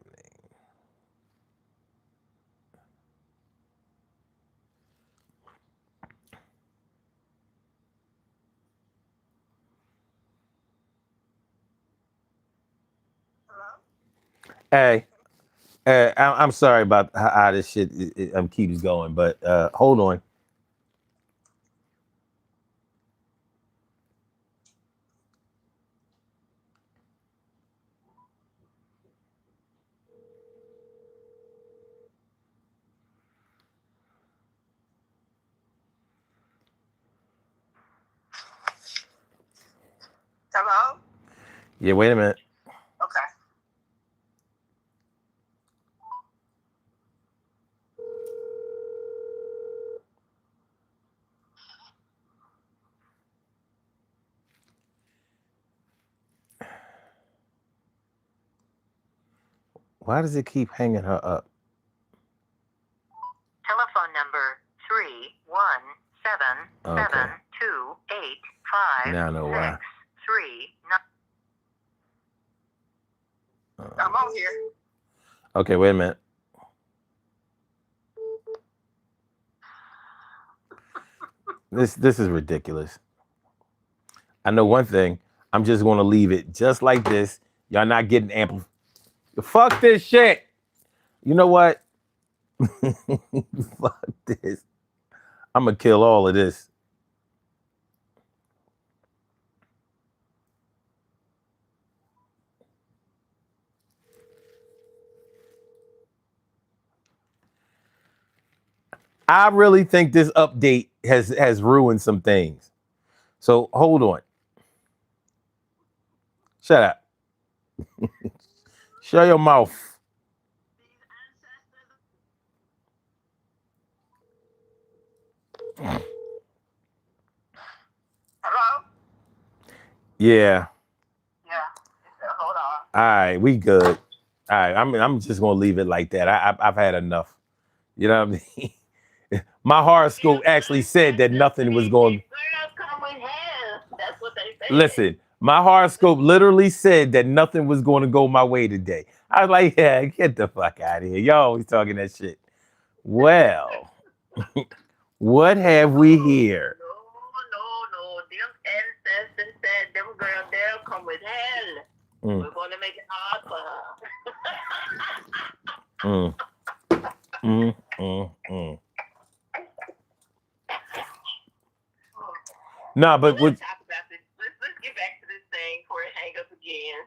Hey, I'm sorry about how this shit keeps going, but hold on. Hello? Yeah, wait a minute. Okay. Why does it keep hanging her up? Telephone number 317-728-5. Now I know why. 3. I'm on here. Okay, wait a minute. This is ridiculous. I know one thing. I'm just going to leave it just like this. Y'all not getting amplified. Fuck this shit. You know what? Fuck this. I'm going to kill all of this. I really think this update has ruined some things. So hold on. Shut up. Shut your mouth. Hello? Yeah. Yeah. Hold on. All right, we good. All right, I'm just gonna leave it like that. I've had enough. You know what I mean? My horoscope actually said that nothing was going. Girls come with hell. That's what they say. Listen, my horoscope literally said that nothing was going to go my way today. I was like, yeah, get the fuck out of here. Y'all always talking that shit. Well, what have we here? No. Them ancestors said them girls, they'll come with hell. We're going to make it hard for her. Nah, but let's talk about this. Let's get back to this thing before it hang up again.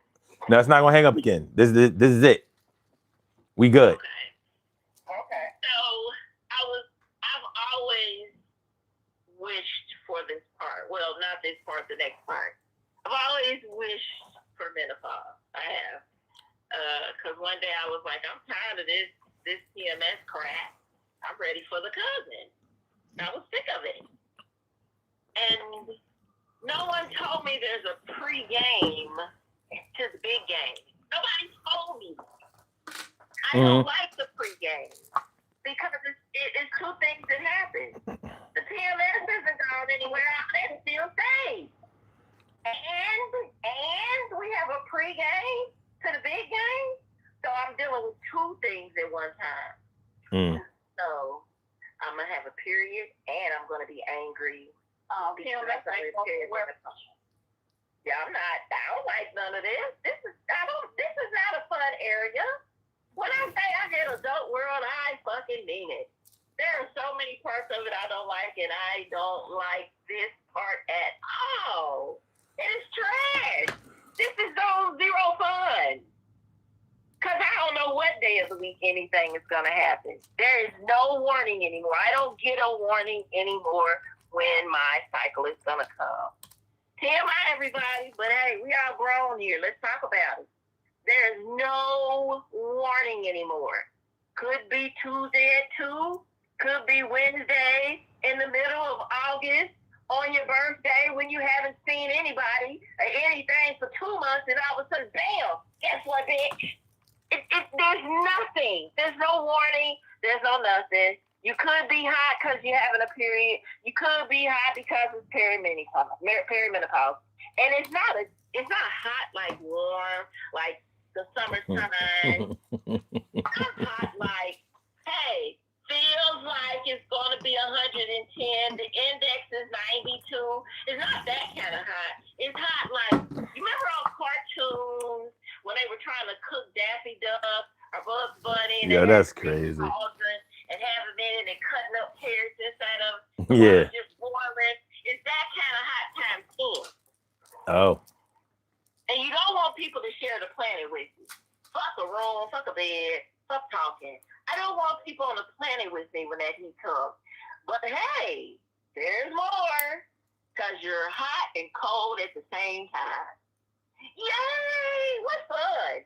No, it's not gonna hang up again. This is it. We good. Okay. So I've always wished for this part. Well, not this part, the next part. I've always wished for menopause. I have. Because one day I was like, I'm tired of this PMS crap. I'm ready for the cousin. I was sick of it. And no one told me there's a pre-game to the big game. Nobody told me. I don't like the pre-game because it's two things that happen. The PMS isn't gone anywhere. It still stays. And we have a pre-game to the big game. So I'm dealing with two things at one time. So I'm going to have a period and I'm going to be angry. Yeah, I'm not. I don't like none of this. This is not a fun area. When I say I get adult world, I fucking mean it. There are so many parts of it I don't like, and I don't like this part at all. It is trash. This is zero fun. Because I don't know what day of the week anything is going to happen. There is no warning anymore. I don't get a warning anymore when my cycle is going to come. TMI, everybody, but hey, we all grown here. Let's talk about it. There's no warning anymore. Could be Tuesday at 2. Could be Wednesday in the middle of August on your birthday when you haven't seen anybody or anything for 2 months, and all of a sudden, bam, guess what, bitch? There's nothing. There's no warning. There's no nothing. You could be hot because you're having a period. You could be hot because it's perimenopause. And it's not hot like warm, like the summertime. It's hot like, hey, feels like it's going to be 110. The index is 92. It's not that kind of hot. It's hot like, you remember on cartoons when they were trying to cook Daffy Duck or Bugs Bunny? And yeah, that's crazy. And have them in and cutting up carrots inside of yeah, just boiling. It's that kind of hot time too. Oh. And you don't want people to share the planet with you. Fuck a room, fuck a bed, fuck talking. I don't want people on the planet with me when that heat comes. But hey, there's more. Because you're hot and cold at the same time. Yay! What fun!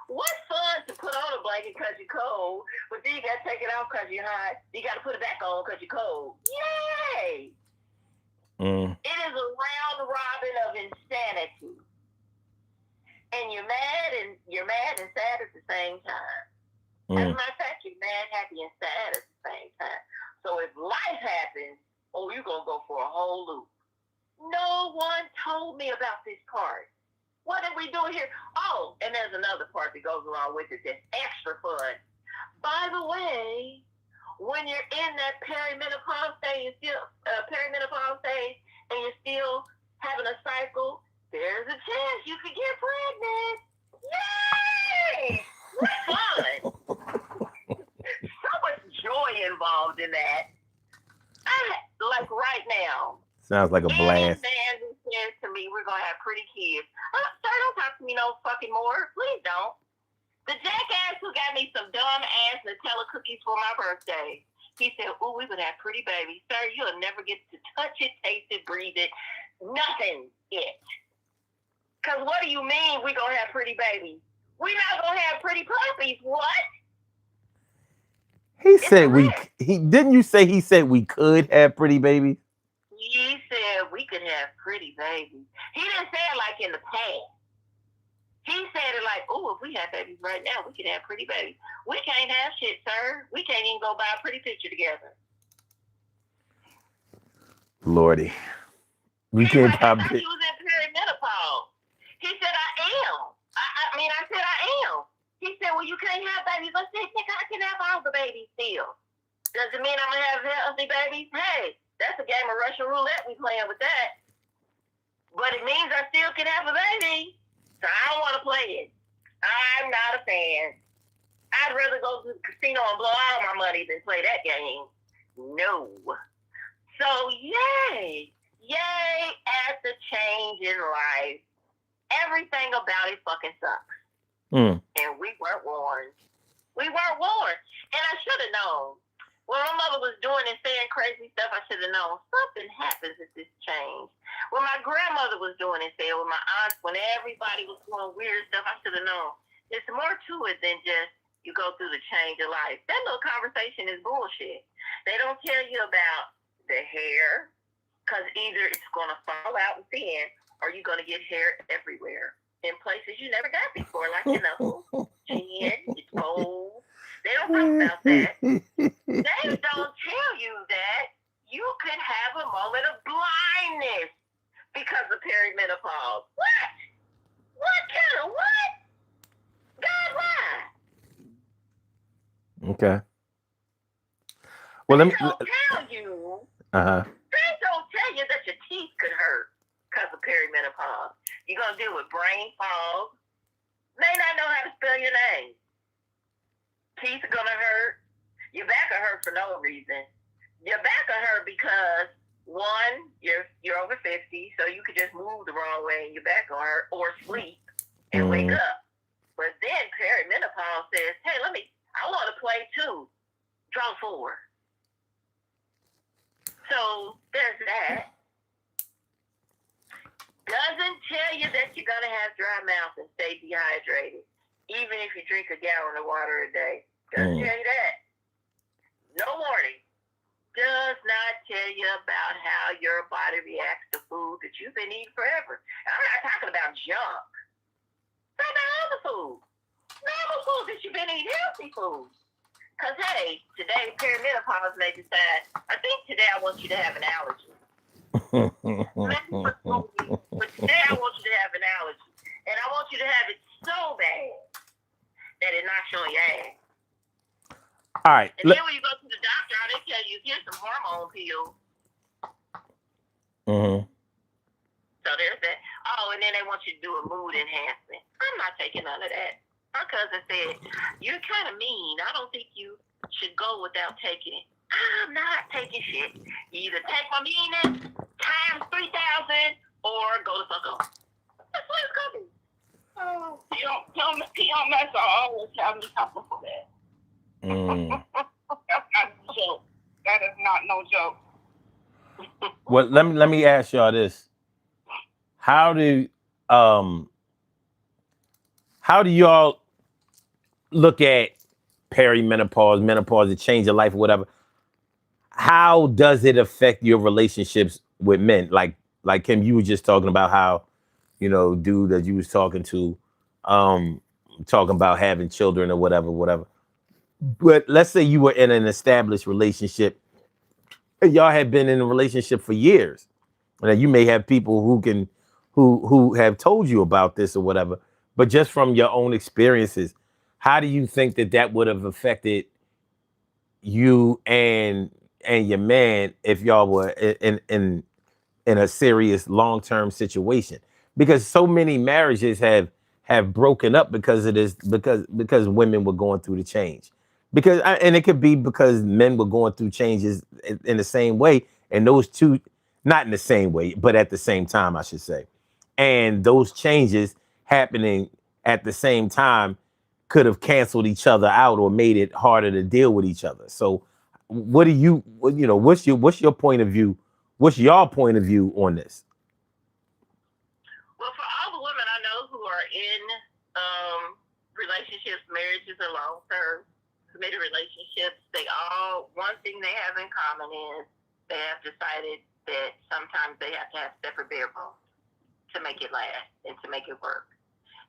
What fun to put on a blanket because you're cold, but then you got to take it off because you're hot. You got to put it back on because you're cold. Yay! It is a round robin of insanity. And you're mad and sad at the same time. As a matter of fact, you're mad, happy, and sad at the same time. So if life happens, you're going to go for a whole loop. No one told me about this part. What are we doing here? Oh, and there's another part that goes along with it that's extra fun. By the way, when you're in that perimenopause stage, and you're still having a cycle, there's a chance you could get pregnant. Yay! What fun! So much joy involved in that. Like right now. Sounds like a blast. Any man who says to me, we're going to have pretty kids. Sir, don't talk to me no fucking more. Please don't. The jackass who got me some dumb ass Nutella cookies for my birthday. He said, we would have pretty babies. Sir, you'll never get to touch it, taste it, breathe it. Nothing it. Because what do you mean we're going to have pretty babies? We're not going to have pretty puppies. What? He said didn't you say he said we could have pretty babies? He said we could have pretty babies. He didn't say it like in the past. He said it like, if we have babies right now, we could have pretty babies. We can't have shit, sir. We can't even go buy a pretty picture together. Lordy. We can't I thought he was in perimenopause. He said, I am. I said, I am. He said, well, you can't have babies. I said, nigga, I can have all the babies still. Does it mean I'm going to have healthy babies? Hey, that's a game of Russian roulette we playing with that. But it means I still can have a baby. So I don't want to play it. I'm not a fan. I'd rather go to the casino and blow all my money than play that game. No. So yay. Yay at the change in life. Everything about it fucking sucks. And we weren't warned. We weren't warned. And I should have known. When my mother was doing and saying crazy stuff, I should have known something happens at this change. When my grandmother was doing and saying, with my aunts, when everybody was doing weird stuff, I should have known. There's more to it than just you go through the change of life. That little conversation is bullshit. They don't tell you about the hair, because either it's going to fall out and thin, or you're going to get hair everywhere in places you never got before, like your nose, chin, your toes. They don't talk about that. They don't tell you that you could have a moment of blindness because of perimenopause. What? What kind of what? God, why? Okay. Well, let me tell you. They don't tell you that your teeth could hurt because of perimenopause. You're gonna deal with brain fog. May not know how to spell your name. Teeth are gonna hurt. Your back will hurt for no reason. Your back will hurt because one, you're over 50, so you could just move the wrong way and your back will hurt, or sleep and wake up. But then perimenopause says, hey, I want to play too. Draw 4. So there's that. Doesn't tell you that you're going to have dry mouth and stay dehydrated, even if you drink a gallon of water a day. Doesn't tell you that. No warning. Does not tell you about how your body reacts to food that you've been eating forever. I'm not talking about junk. Talk about other food. Normal food that you've been eating, healthy food. Because, hey, today, perimenopause may decide, I think today I want you to have an allergy. But today I want you to have an allergy. And I want you to have it so bad that it knocks you on your ass. All right. And then when you go to the doctor, they tell you, here's some hormone pills. So there's that. Oh, and then they want you to do a mood enhancement. I'm not taking none of that. My cousin said, you're kind of mean. I don't think you should go without taking it. I'm not taking shit. You either take my meanness times 3,000 or go to fuck off. That's what it's going to be. Oh, don't mess up. Always have me talking for that. That's not a joke. That is not no joke. Well, let me ask y'all this: How do y'all look at perimenopause, menopause, the change of life, or whatever? How does it affect your relationships with men? Like Kim, you were just talking about how, dude that you was talking to, talking about having children or whatever. But let's say you were in an established relationship, and y'all had been in a relationship for years. Now you may have people who have told you about this or whatever, but just from your own experiences, how do you think that would have affected you and your man if y'all were in a serious long-term situation? Because so many marriages have broken up because of this, because women were going through the change. And it could be because men were going through changes in the same way, and those two, not in the same way, but at the same time, I should say. And those changes happening at the same time could have canceled each other out or made it harder to deal with each other. So what's your point of view? What's your point of view on this? Well, for all the women I know who are in relationships, marriages, and long-term committed relationships, one thing they have in common is they have decided that sometimes they have to have separate bedrooms to make it last and to make it work.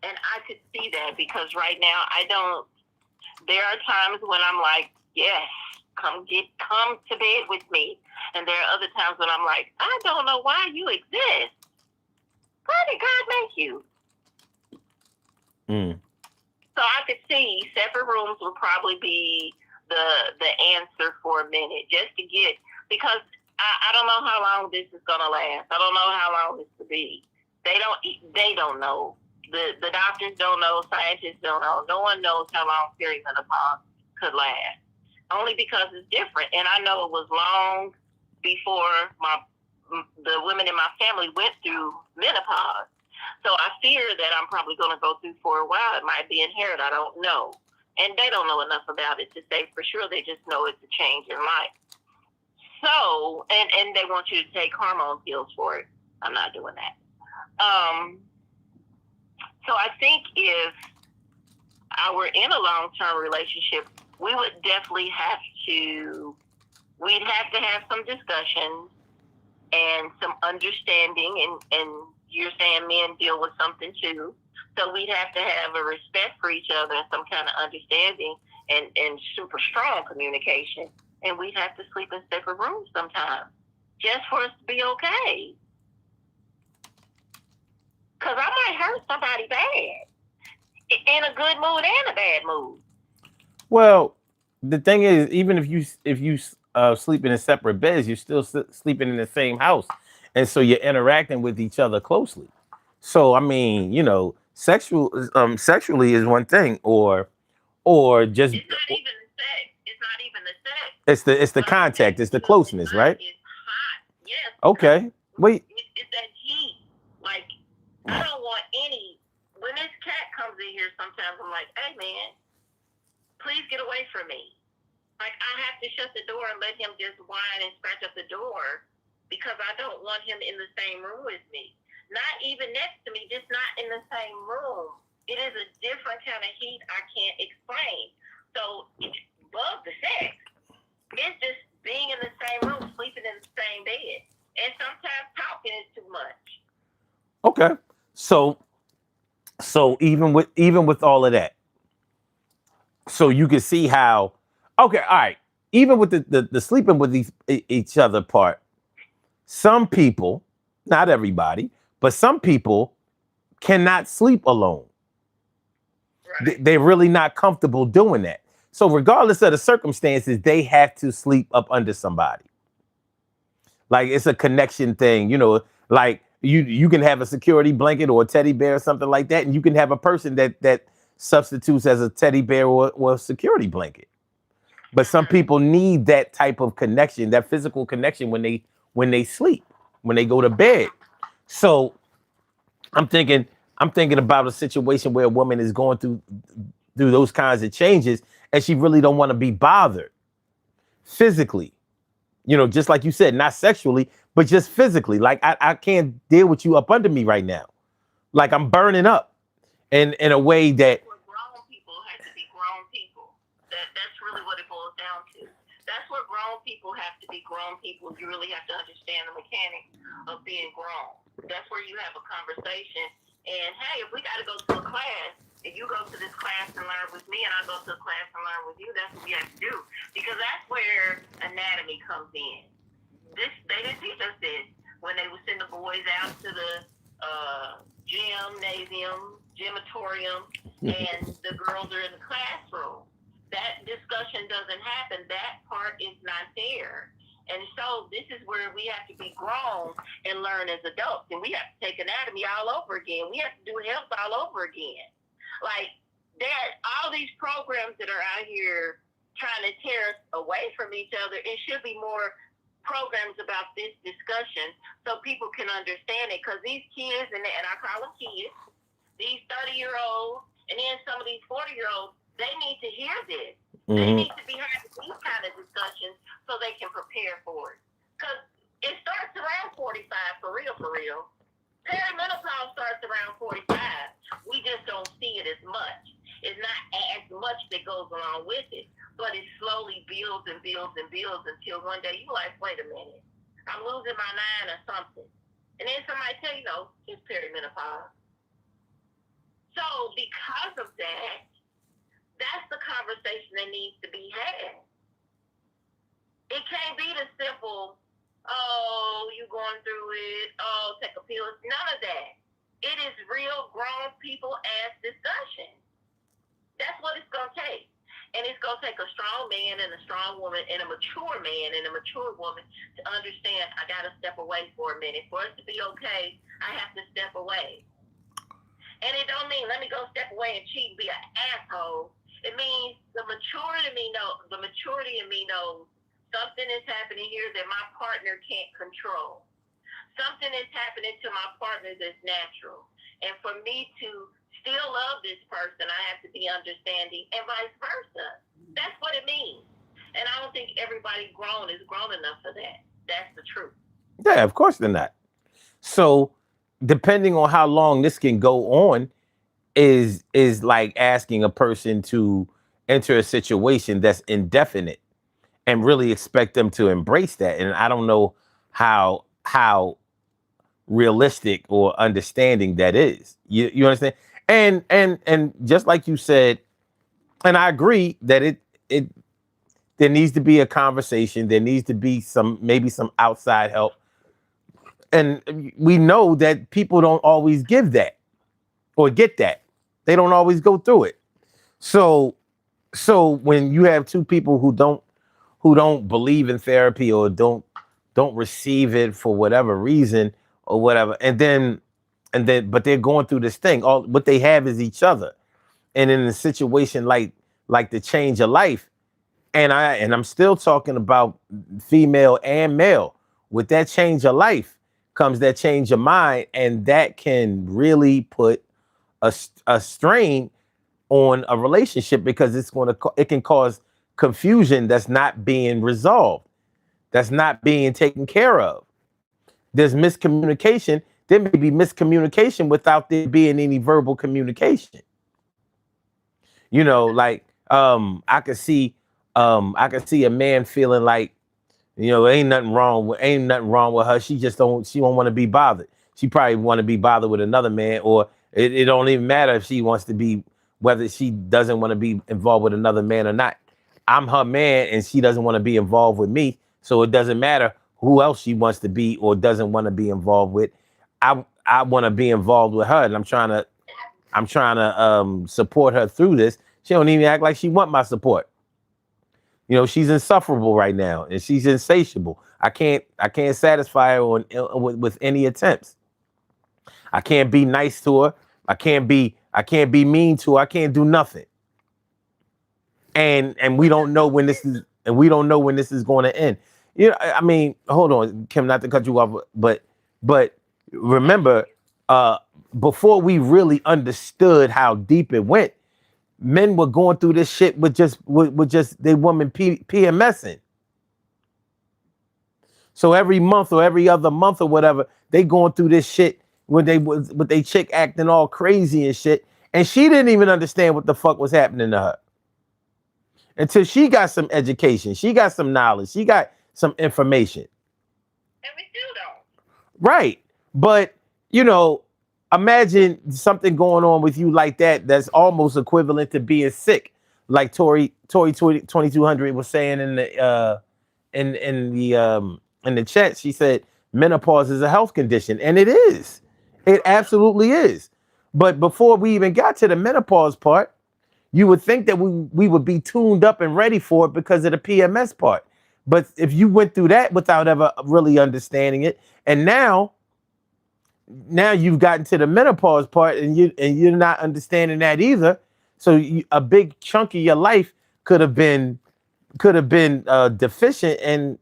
And I could see that because right now there are times when I'm like, yes, come to bed with me. And there are other times when I'm like, I don't know why you exist. Why did God make you? So I could see separate rooms would probably be the answer for a minute, just to get, because I don't know how long this is gonna last. I don't know how long this will be. They don't know. The doctors don't know, scientists don't know. No one knows how long perimenopause could last. Only because it's different. And I know it was long before the women in my family went through menopause. So I fear that I'm probably going to go through for a while. It might be inherited. I don't know. And they don't know enough about it to say for sure. They just know it's a change in life. So, and they want you to take hormone pills for it. I'm not doing that. So I think if I were in a long-term relationship, we would definitely we'd have to have some discussions and some understanding, and you're saying men deal with something too. So we'd have to have a respect for each other and some kind of understanding and super strong communication. And we'd have to sleep in separate rooms sometimes just for us to be okay. Because I might hurt somebody bad in a good mood and a bad mood. Well, the thing is, even if you sleeping in separate beds, you're still sleeping in the same house, and so you're interacting with each other closely. So I mean, sexually is one thing, or just It's not even the sex. It's not even the sex. it's the contact, it's the closeness, right? It's hot. Yes. Okay. Wait. It's that heat. Like, I don't want any. When this cat comes in here, sometimes I'm like, hey man, please get away from me. Like, I have to shut the door and let him just whine and scratch up the door because I don't want him in the same room with me. Not even next to me, just not in the same room. It is a different kind of heat I can't explain. So it's above the sex. It's just being in the same room, sleeping in the same bed. And sometimes talking is too much. Okay. So even with all of that, so you can see how, okay, all right, even with the sleeping with each other part, some people, not everybody, but some people cannot sleep alone. Right. They're really not comfortable doing that. So regardless of the circumstances, they have to sleep up under somebody. Like, it's a connection thing, like you can have a security blanket or a teddy bear or something like that, and you can have a person that substitutes as a teddy bear or a security blanket. But some people need that type of connection, that physical connection when they sleep, when they go to bed. So I'm thinking about a situation where a woman is going through those kinds of changes, and she really don't want to be bothered physically. Just like you said, not sexually, but just physically. Like, I can't deal with you up under me right now. Like, I'm burning up in a way that. Where grown people have to be grown people. That's really what it boils down to. That's where grown people have to be grown people. You really have to understand the mechanics of being grown. That's where you have a conversation. And hey, if we got to go to a class, if you go to this class and learn with me, and I go to a class and learn with you, that's what we have to do. Because that's where anatomy comes in. They didn't teach us this when they would send the boys out to the gymatorium, and the girls are in the classroom. That discussion doesn't happen. That part is not there. And so this is where we have to be grown and learn as adults. And we have to take anatomy all over again. We have to do health all over again. Like, there all these programs that are out here trying to tear us away from each other. It should be more programs about this discussion so people can understand it. Because these kids, and I call them kids, these 30-year-olds, and then some of these 40-year-olds, they need to hear this. They need to be having these kind of discussions so they can prepare for it. Because it starts around 45, for real. Perimenopause starts around 45. We just don't see it as much. It's not as much that goes along with it, but it slowly builds and builds and builds until one day you're like, wait a minute, I'm losing my mind or something. And then somebody tell you, no, it's perimenopause. So because of that, that's the conversation that needs to be had. It can't be the simple, oh, you going through it, oh, take a pill. None of that. It is real grown people ass discussion. That's what it's going to take. And it's going to take a strong man and a strong woman and a mature man and a mature woman to understand, I got to step away for a minute. For it to be okay, I have to step away. And it don't mean let me go step away and cheat and be an asshole. It means the maturity in me knows something is happening here that my partner can't control. Something is happening to my partner that's natural. And for me to still love this person, I have to be understanding and vice versa. That's what it means. And I don't think everybody is grown enough for that. That's the truth. Yeah, of course they're not. So, depending on how long this can go on, is like asking a person to enter a situation that's indefinite and really expect them to embrace that. And I don't know how realistic or understanding that is. You understand? And just like you said, and I agree that it there needs to be a conversation. There needs to be maybe some outside help. And we know that people don't always give that or get that. They don't always go through it. So when you have two people who don't believe in therapy or don't receive it for whatever reason or whatever, and then but they're going through this thing. All what they have is each other. And in a situation like the change of life, and I'm still talking about female and male. With that change of life comes that change of mind, and that can really put a strain on a relationship because it can cause confusion that's not being resolved, that's not being taken care of. There's miscommunication. There may be miscommunication without there being any verbal communication. Like I could see a man feeling like, ain't nothing wrong with her. She won't want to be bothered. She probably want to be bothered with another man, or it don't even matter if she wants to be, whether she doesn't want to be involved with another man or not. I'm her man and she doesn't want to be involved with me. So it doesn't matter who else she wants to be or doesn't want to be involved with. I want to be involved with her, and I'm trying to support her through this. She don't even act like she want my support. She's insufferable right now, and she's insatiable. I can't satisfy her with any attempts. I can't be nice to her. I can't be mean to her. I can't do nothing. And we don't know when this is going to end. I mean, hold on, Kim, not to cut you off, but remember, uh, before we really understood how deep it went, men were going through this shit with just they woman PMSing. So every month or every other month or whatever, they going through this shit when they was with they chick acting all crazy and shit. And she didn't even understand what the fuck was happening to her until she got some education. She got some knowledge. She got some information. And we still don't. Right. But, you know, imagine something going on with you like that that's almost equivalent to being sick. Like Tori 2200 was saying in the chat. She said menopause is a health condition, and it is. It absolutely is. But before we even got to the menopause part, you would think that we would be tuned up and ready for it because of the PMS part. But if you went through that without ever really understanding it, and now you've gotten to the menopause part, and you're not understanding that either. So a big chunk of your life could have been deficient, and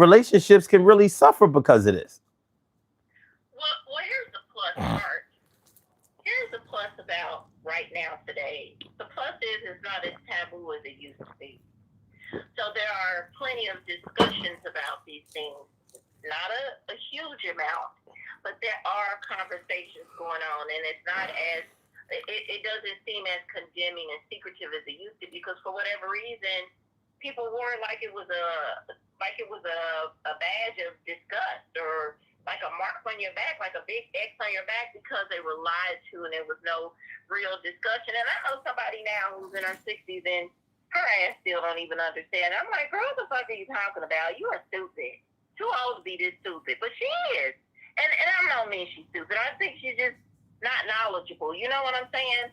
relationships can really suffer because of this. Well, here's the plus part. Here's the plus about right now today. The plus is it's not as taboo as it used to be. So there are plenty of discussions about these things. Not a huge amount, but there are conversations going on, and it's not as it doesn't seem as condemning and secretive as it used to, because for whatever reason, people wore it like it was a badge of disgust, or like a mark on your back, like a big X on your back, because they were lied to and there was no real discussion. And I know somebody now who's in her 60s and her ass still don't even understand. I'm like, girl, what the fuck are you talking about? You are stupid. Too old to be this stupid. But she is. And I don't mean she's stupid. I think she's just not knowledgeable. You know what I'm saying?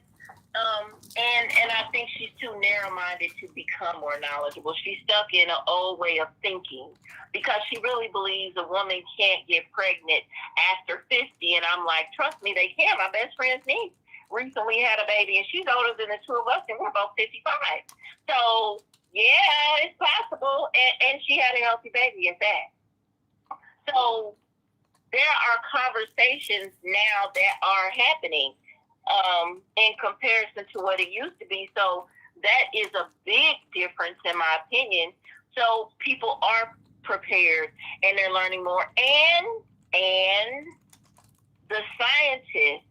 And I think she's too narrow-minded to become more knowledgeable. She's stuck in an old way of thinking because she really believes a woman can't get pregnant after 50. And I'm like, trust me, they can. My best friend's niece recently had a baby, and she's older than the two of us, and we're both 55. So, yeah, it's possible. And she had a healthy baby at that. So there are conversations now that are happening in comparison to what it used to be. So that is a big difference in my opinion. So people are prepared and they're learning more. And the scientists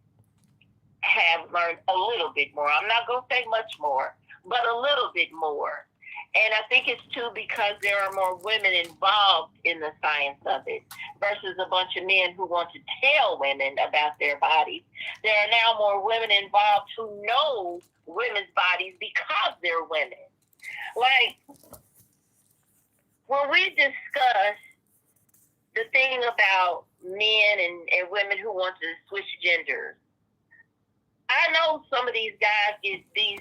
have learned a little bit more. I'm not going to say much more, but a little bit more. And I think it's too because there are more women involved in the science of it versus a bunch of men who want to tell women about their bodies. There are now more women involved who know women's bodies because they're women. Like, when we discuss the thing about men and women who want to switch genders, I know some of these guys get these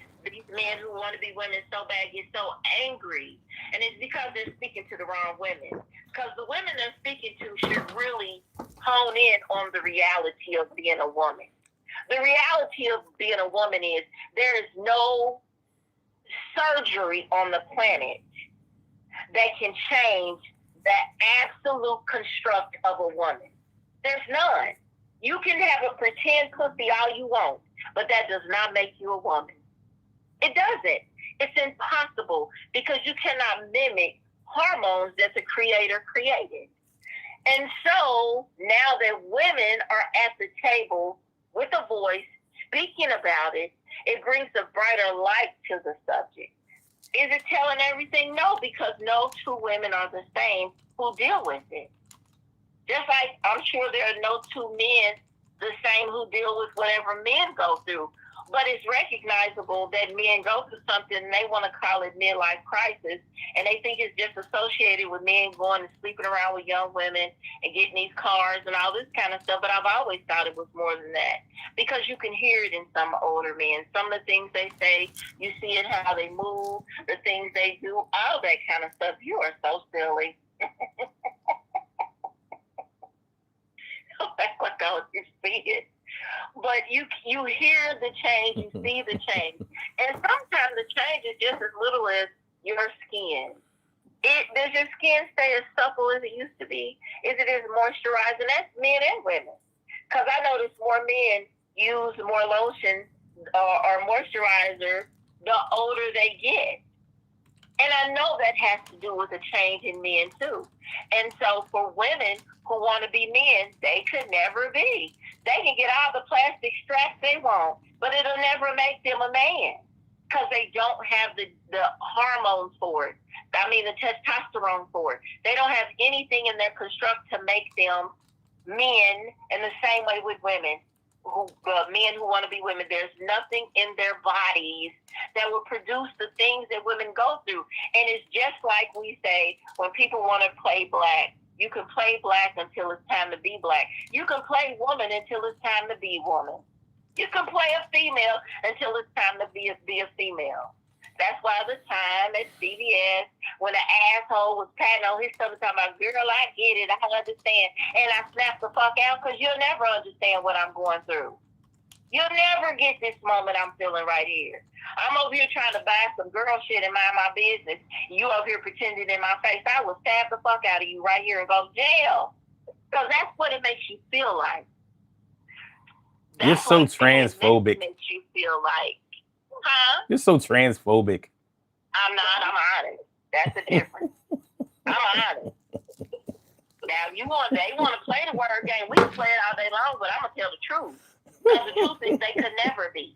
men who want to be women so bad get so angry, and it's because they're speaking to the wrong women. Because the women they're speaking to should really hone in on the reality of being a woman. The reality of being a woman is there is no surgery on the planet that can change the absolute construct of a woman. There's none. You can have a pretend pussy all you want, but that does not make you a woman. It doesn't. It's impossible because you cannot mimic hormones that the creator created. And so now that women are at the table with a voice speaking about it, it brings a brighter light to the subject. Is it telling everything? No, because no two women are the same who deal with it. Just like I'm sure there are no two men the same who deal with whatever men go through. But it's recognizable that men go through something and they want to call it midlife crisis. And they think it's just associated with men going and sleeping around with young women and getting these cars and all this kind of stuff. But I've always thought it was more than that because you can hear it in some older men. Some of the things they say, you see it how they move, the things they do, all that kind of stuff. You are so silly. Like I you see it. But you hear the change, you see the change. And sometimes the change is just as little as your skin. Does your skin stay as supple as it used to be? Is it as moisturized? And that's men and women. Because I notice more men use more lotion or moisturizer the older they get. And I know that has to do with a change in men too. And so for women who want to be men, they could never be. They can get all the plastic straps they want, but it'll never make them a man because they don't have the hormones for it. I mean, the testosterone for it. They don't have anything in their construct to make them men in the same way with women. Men who want to be women, there's nothing in their bodies that will produce the things that women go through. And it's just like we say when people want to play black. You can play black until it's time to be black. You can play woman until it's time to be woman. You can play a female until it's time to be a female. That's why the time at CVS, when the asshole was patting on his stomach talking about, girl, I get it, I understand. And I snapped the fuck out because you'll never understand what I'm going through. You'll never get this moment I'm feeling right here. I'm over here trying to buy some girl shit and mind my business. You over here pretending in my face. I will stab the fuck out of you right here and go to jail. Because that's what it makes you feel like. You're so transphobic. Makes you feel like. Huh? You're so transphobic. I'm not. I'm honest. That's the difference. I'm honest. Now, they want to play the word game. We can play it all day long, but I'm going to tell the truth. Because the truth is they could never be.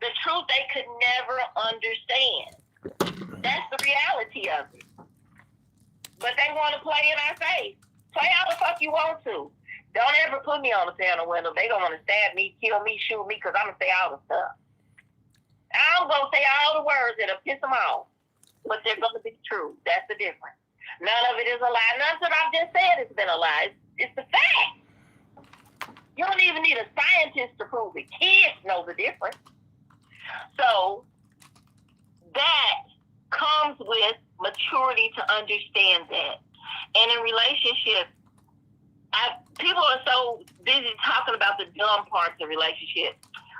The truth they could never understand. That's the reality of it. But they want to play in our face. Play how the fuck you want to. Don't ever put me on the panel window. They don't want to stab me, kill me, shoot me, because I'm going to say all the stuff. I'm going to say all the words that'll piss them off. But they're going to be true. That's the difference. None of it is a lie. None of what I've just said has been a lie. It's the fact. You don't even need a scientist to prove it. Kids know the difference. So that comes with maturity to understand that. And in relationships, people are so busy talking about the dumb parts of relationships.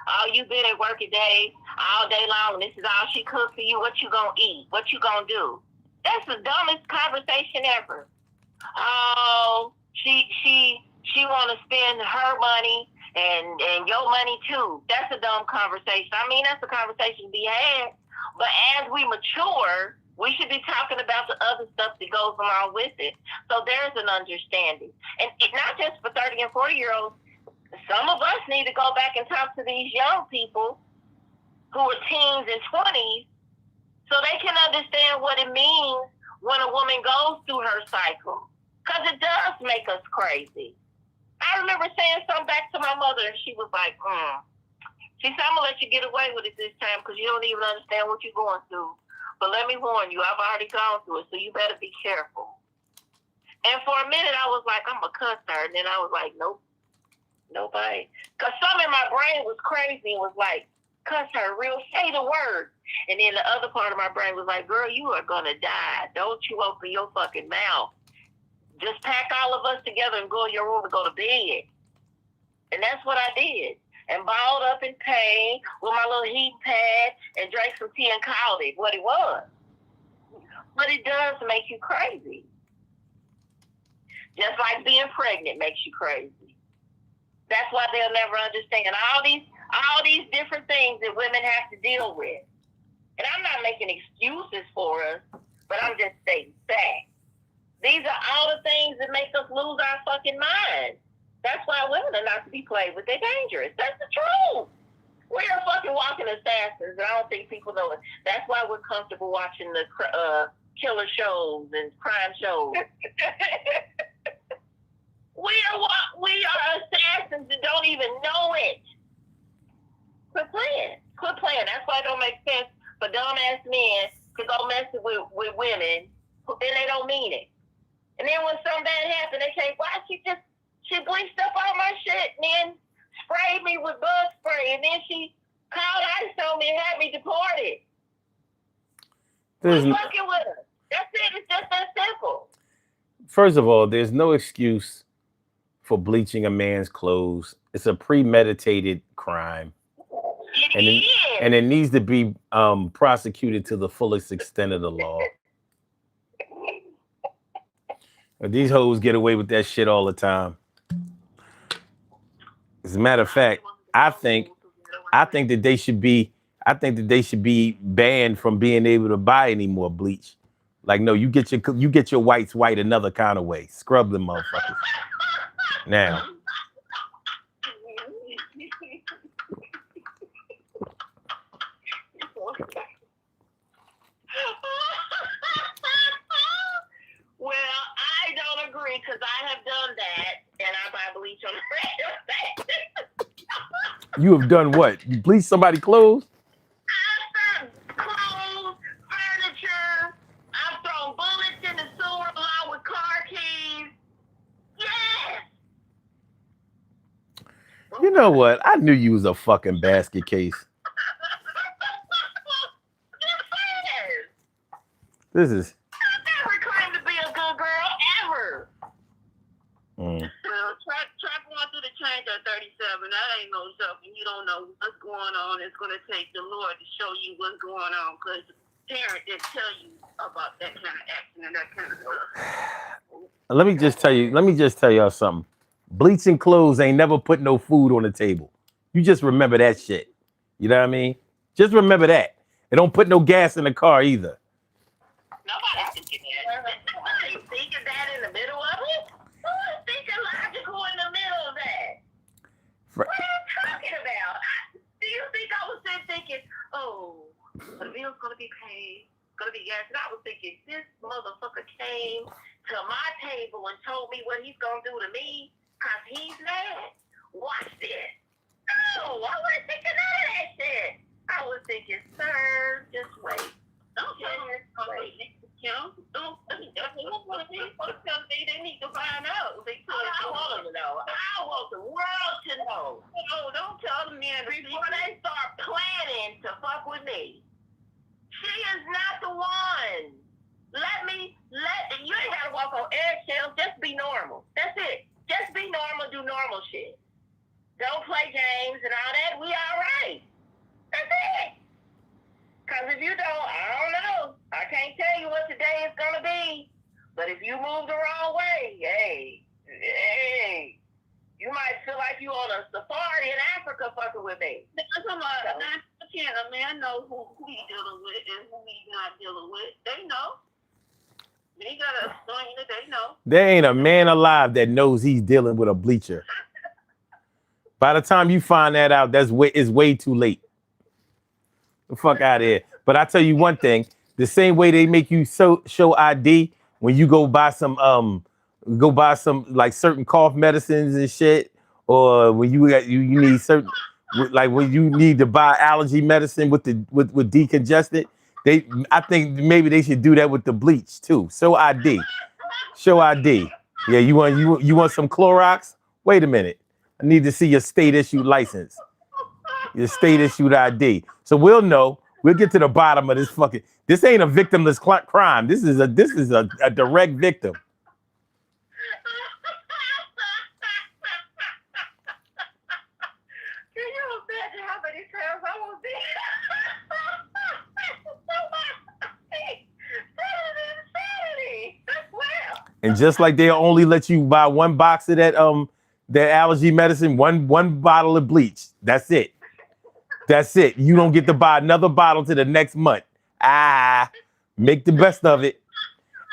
Oh, you've been at work a day, all day long, and this is all she cooked for you. What you gonna eat? What you gonna do? That's the dumbest conversation ever. Oh, she want to spend her money and your money too. That's a dumb conversation. I mean, that's a conversation to be had. But as we mature, we should be talking about the other stuff that goes along with it. So there's an understanding. And not just for 30 and 40-year-olds. Some of us need to go back and talk to these young people who are teens and 20s so they can understand what it means when a woman goes through her cycle. Because it does make us crazy. I remember saying something back to my mother, and she was like, She said, I'm going to let you get away with it this time because you don't even understand what you're going through. But let me warn you, I've already gone through it, so you better be careful. And for a minute, I was like, I'm going to cuss her. And then I was like, nope, nobody. Because something in my brain was crazy and was like, cuss her, say the word. And then the other part of my brain was like, girl, you are going to die. Don't you open your fucking mouth. Just pack all of us together and go in your room and go to bed. And that's what I did. And balled up in pain with my little heat pad and drank some tea and called it what it was. But it does make you crazy. Just like being pregnant makes you crazy. That's why they'll never understand all these different things that women have to deal with. And I'm not making excuses for us, but I'm just stating facts. These are all the things that make us lose our fucking minds. That's why women are not to be played with. They're dangerous. That's the truth. We are fucking walking assassins, and I don't think people know it. That's why we're comfortable watching the killer shows and crime shows. We are assassins that don't even know it. Quit playing. That's why it don't make sense for dumbass men to go messing with women, and they don't mean it. And then when something bad happens, they say, why she bleached up all my shit and then sprayed me with bug spray, and then she called ICE on me and had me deported. We're fucking with her. That's it. It's just that simple. First of all, there's no excuse for bleaching a man's clothes. It's a premeditated crime. And it needs to be prosecuted to the fullest extent of the law. These hoes get away with that shit all the time. As a matter of fact, I think that they should be banned from being able to buy any more bleach. Like, no, you get your whites white another kind of way. Scrub them motherfuckers. Now. Well, I don't agree because I have done that, and I buy bleach on the regular. You have done what? You bleached somebody's clothes? I've done clothes, furniture. I've thrown bullets in the sewer along with car keys. Yes. You know what? I knew you was a fucking basket case. This is. I never claimed to be a good girl ever. Well, try going through the change at 37. That ain't no joke. And you don't know what's going on. It's going to take the Lord to show you what's going on because the parent didn't tell you about that kind of action and that kind of stuff. Let me just tell y'all something. Bleaching clothes ain't never put no food on the table. You just remember that shit. You know what I mean? Just remember that. It don't put no gas in the car either. Nobody's thinking that. Nobody's thinking that in the middle of it. Who is thinking logical in the middle of that? What are you talking about? Do you think I was there thinking, oh, the bill's going to be paid, going to be gas? And I was thinking, this motherfucker came to my table and told me what he's going to do to me because he's mad. Watch this. No, I wasn't thinking none of that shit. I was thinking, sir, just wait. Okay, just wait. You know, don't want to be folks tell me they need to find out. I want them to know. I want the world to know. No, don't tell the men before they start planning to fuck with me. She is not the one. You ain't gotta walk on eggshells. Just be normal. That's it. Just be normal. Do normal shit. Don't play games and all that. We all right. That's it. Because if you don't, I don't know. I can't tell you what today is going to be. But if you move the wrong way, hey, you might feel like you on a safari in Africa fucking with me. A man knows who he's dealing with and who he's not dealing with. They know. They got to explain it. They know. There ain't a man alive that knows he's dealing with a bleacher. By the time you find that out, it's way too late. The fuck out of here. But I tell you one thing, the same way they make you show ID when you go buy some like certain cough medicines and shit, or when you need certain, like when you need to buy allergy medicine with decongestant, I think maybe they should do that with the bleach too. Show ID. Show ID. Yeah, you want some Clorox? Wait a minute. I need to see your state issued license. Your state issued ID. So we'll know. We'll get to the bottom of this fucking. This ain't a victimless crime. This is a direct victim. Can you imagine how many times I will be? Insanity. Well. And just like they'll only let you buy one box of that allergy medicine, one bottle of bleach. That's it. That's it. You don't get to buy another bottle to the next month. Make the best of it.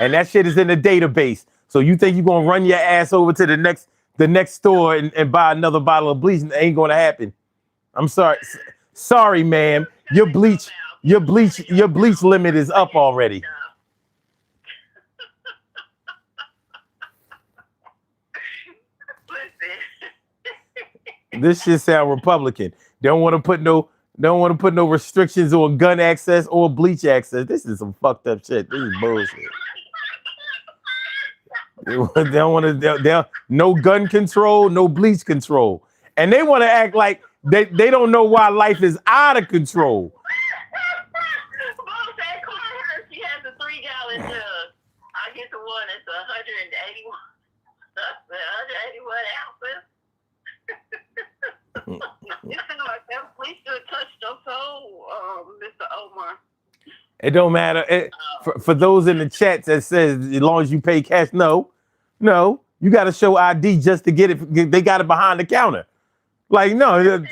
And that shit is in the database. So you think you're gonna run your ass over to the next store and buy another bottle of bleach? It ain't gonna happen. I'm sorry. Sorry, ma'am. Your bleach limit is up already. This shit sound Republican. Don't want to put no restrictions on gun access or bleach access. This is some fucked up shit. This is bullshit. They don't want to. No gun control, no bleach control, and they want to act like they don't know why life is out of control. Mom said, Carter, she has a 3-gallon jug. I get the one that's 181 ounces. It sounds like that police should touch your soul, Mr. Omar. It don't matter. For those in the chat that says as long as you pay cash, no, you got to show ID just to get it. They got it behind the counter. Like no. Lighter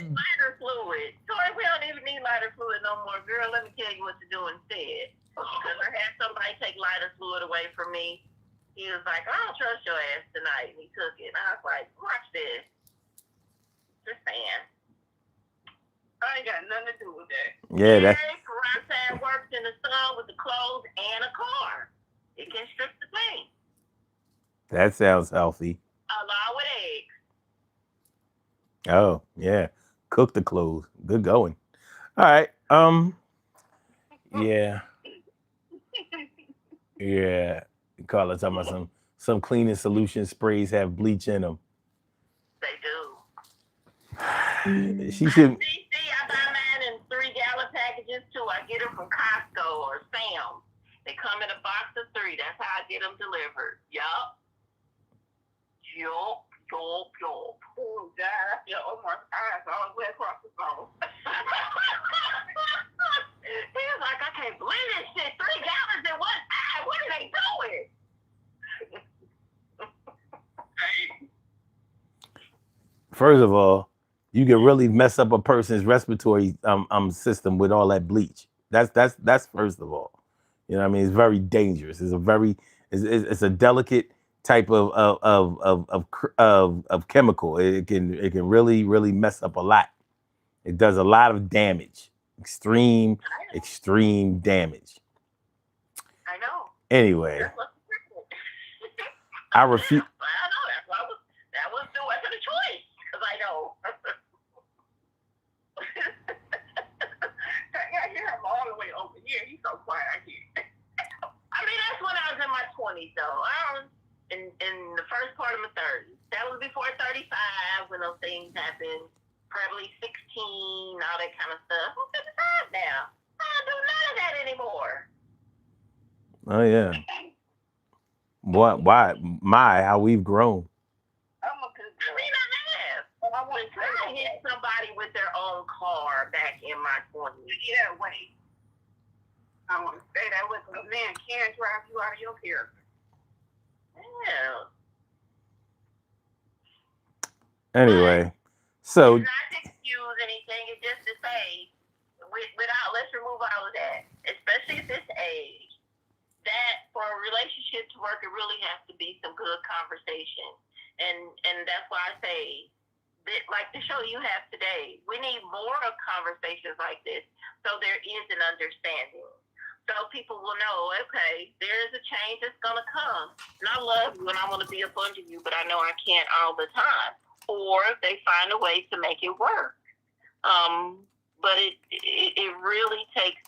fluid. Sorry, we don't even need lighter fluid no more, girl. Let me tell you what to do instead. Because I had somebody take lighter fluid away from me. He was like, I don't trust your ass tonight. And he took it. And I was like, watch this. Just saying. I ain't got nothing to do with that. Yeah, that. Peroxide works in the sun with the clothes and a car. It can strip the paint. That sounds healthy. Along with eggs. Oh yeah, cook the clothes. Good going. All right. Yeah. Yeah. Carla talking about some cleaning solution sprays have bleach in them. They do. She should. I buy mine in 3-gallon packages too. I get them from Costco or Sam's. They come in a box of 3. That's how I get them delivered. Yup. Oh, God. Yeah, Omar's eyes all the way across the phone. He was like, I can't believe this shit. 3 gallons in 1 eye. What are they doing? First of all, you can really mess up a person's respiratory system with all that bleach. That's first of all. You know what I mean? It's very dangerous. It's a delicate type of chemical. It can really mess up a lot. It does a lot of damage. Extreme damage. I know. Anyway. I refuse. I know. That was the weapon of choice. Because I know. I hear him all the way over here. He's so quiet. I hear. I mean, my 20s though. I was in the first part of my 30s. That was before 35 when those things happened. Probably 16, all that kind of stuff. I'm 55 now. I don't do none of that anymore. Oh yeah. What? Why? My how we've grown. I'm a good girl. I mean, I have. I was trying to hit somebody with their own car back in my 20s. Yeah, wait. I want to say that with a man can drive you out of your character. Yeah. Anyway, It's so not to excuse anything. It's just to say, without, let's remove all of that, especially at this age, that for a relationship to work, it really has to be some good conversation. And that's why I say, like the show you have today, we need more of conversations like this so there is an understanding. So people will know, okay, there is a change that's going to come. And I love you and I want to be a bunch of you, but I know I can't all the time. Or they find a way to make it work. But it really takes,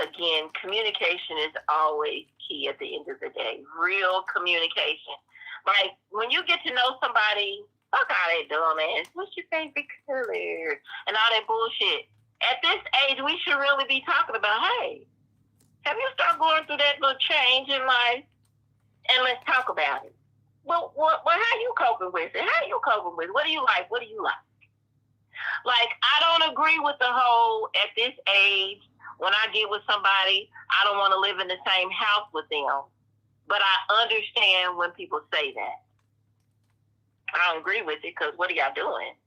again, communication is always key at the end of the day. Real communication. Like when you get to know somebody, fuck all that dumbass. What's your favorite color? And all that bullshit. At this age, we should really be talking about, hey, have you started going through that little change in life? And let's talk about it. Well, how you coping with it? How you coping with it? What do you like? What do you like? Like, I don't agree with the whole, at this age, when I get with somebody, I don't want to live in the same house with them. But I understand when people say that. I don't agree with it because what are y'all doing?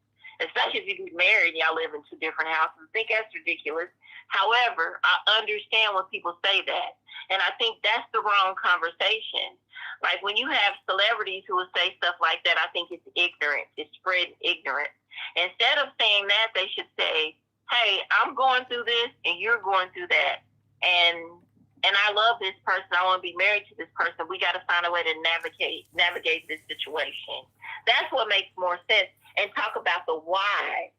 Especially if you get married and y'all live in two different houses. I think that's ridiculous. However, I understand when people say that. And I think that's the wrong conversation. Like when you have celebrities who will say stuff like that, I think it's ignorant. It's spreading ignorance. Instead of saying that, they should say, hey, I'm going through this and you're going through that. And I love this person. I want to be married to this person. We got to find a way to navigate this situation. That's what makes more sense. And talk about the why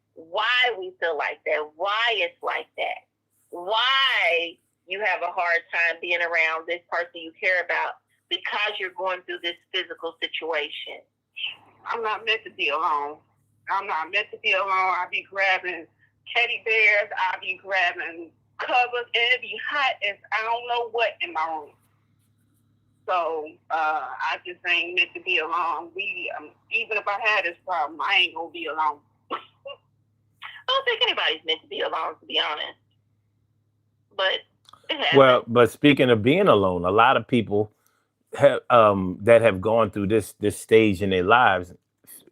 we feel like that, why it's like that, why you have a hard time being around this person you care about because you're going through this physical situation. I'm not meant to be alone. I'm not meant to be alone. I be grabbing teddy bears. I be grabbing covers, and it be hot as I don't know what in my room. So I just ain't meant to be alone. Even if I had this problem, I ain't gonna be alone. I don't think anybody's meant to be alone, to be honest. But it happens. well, but speaking of being alone, a lot of people have that have gone through this stage in their lives,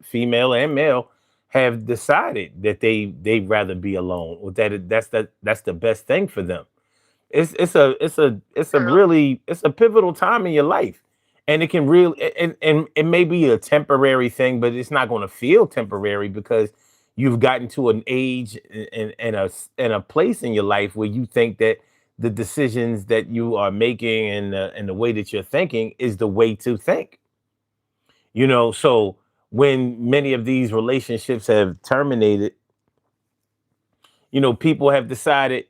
female and male, have decided that they'd rather be alone, or that's the best thing for them. It's a True. really it's a pivotal time in your life, and it can really and it may be a temporary thing, but it's not going to feel temporary because you've gotten to an age and a place in your life where you think that the decisions that you are making and the way that you're thinking is the way to think. So when many of these relationships have terminated, people have decided.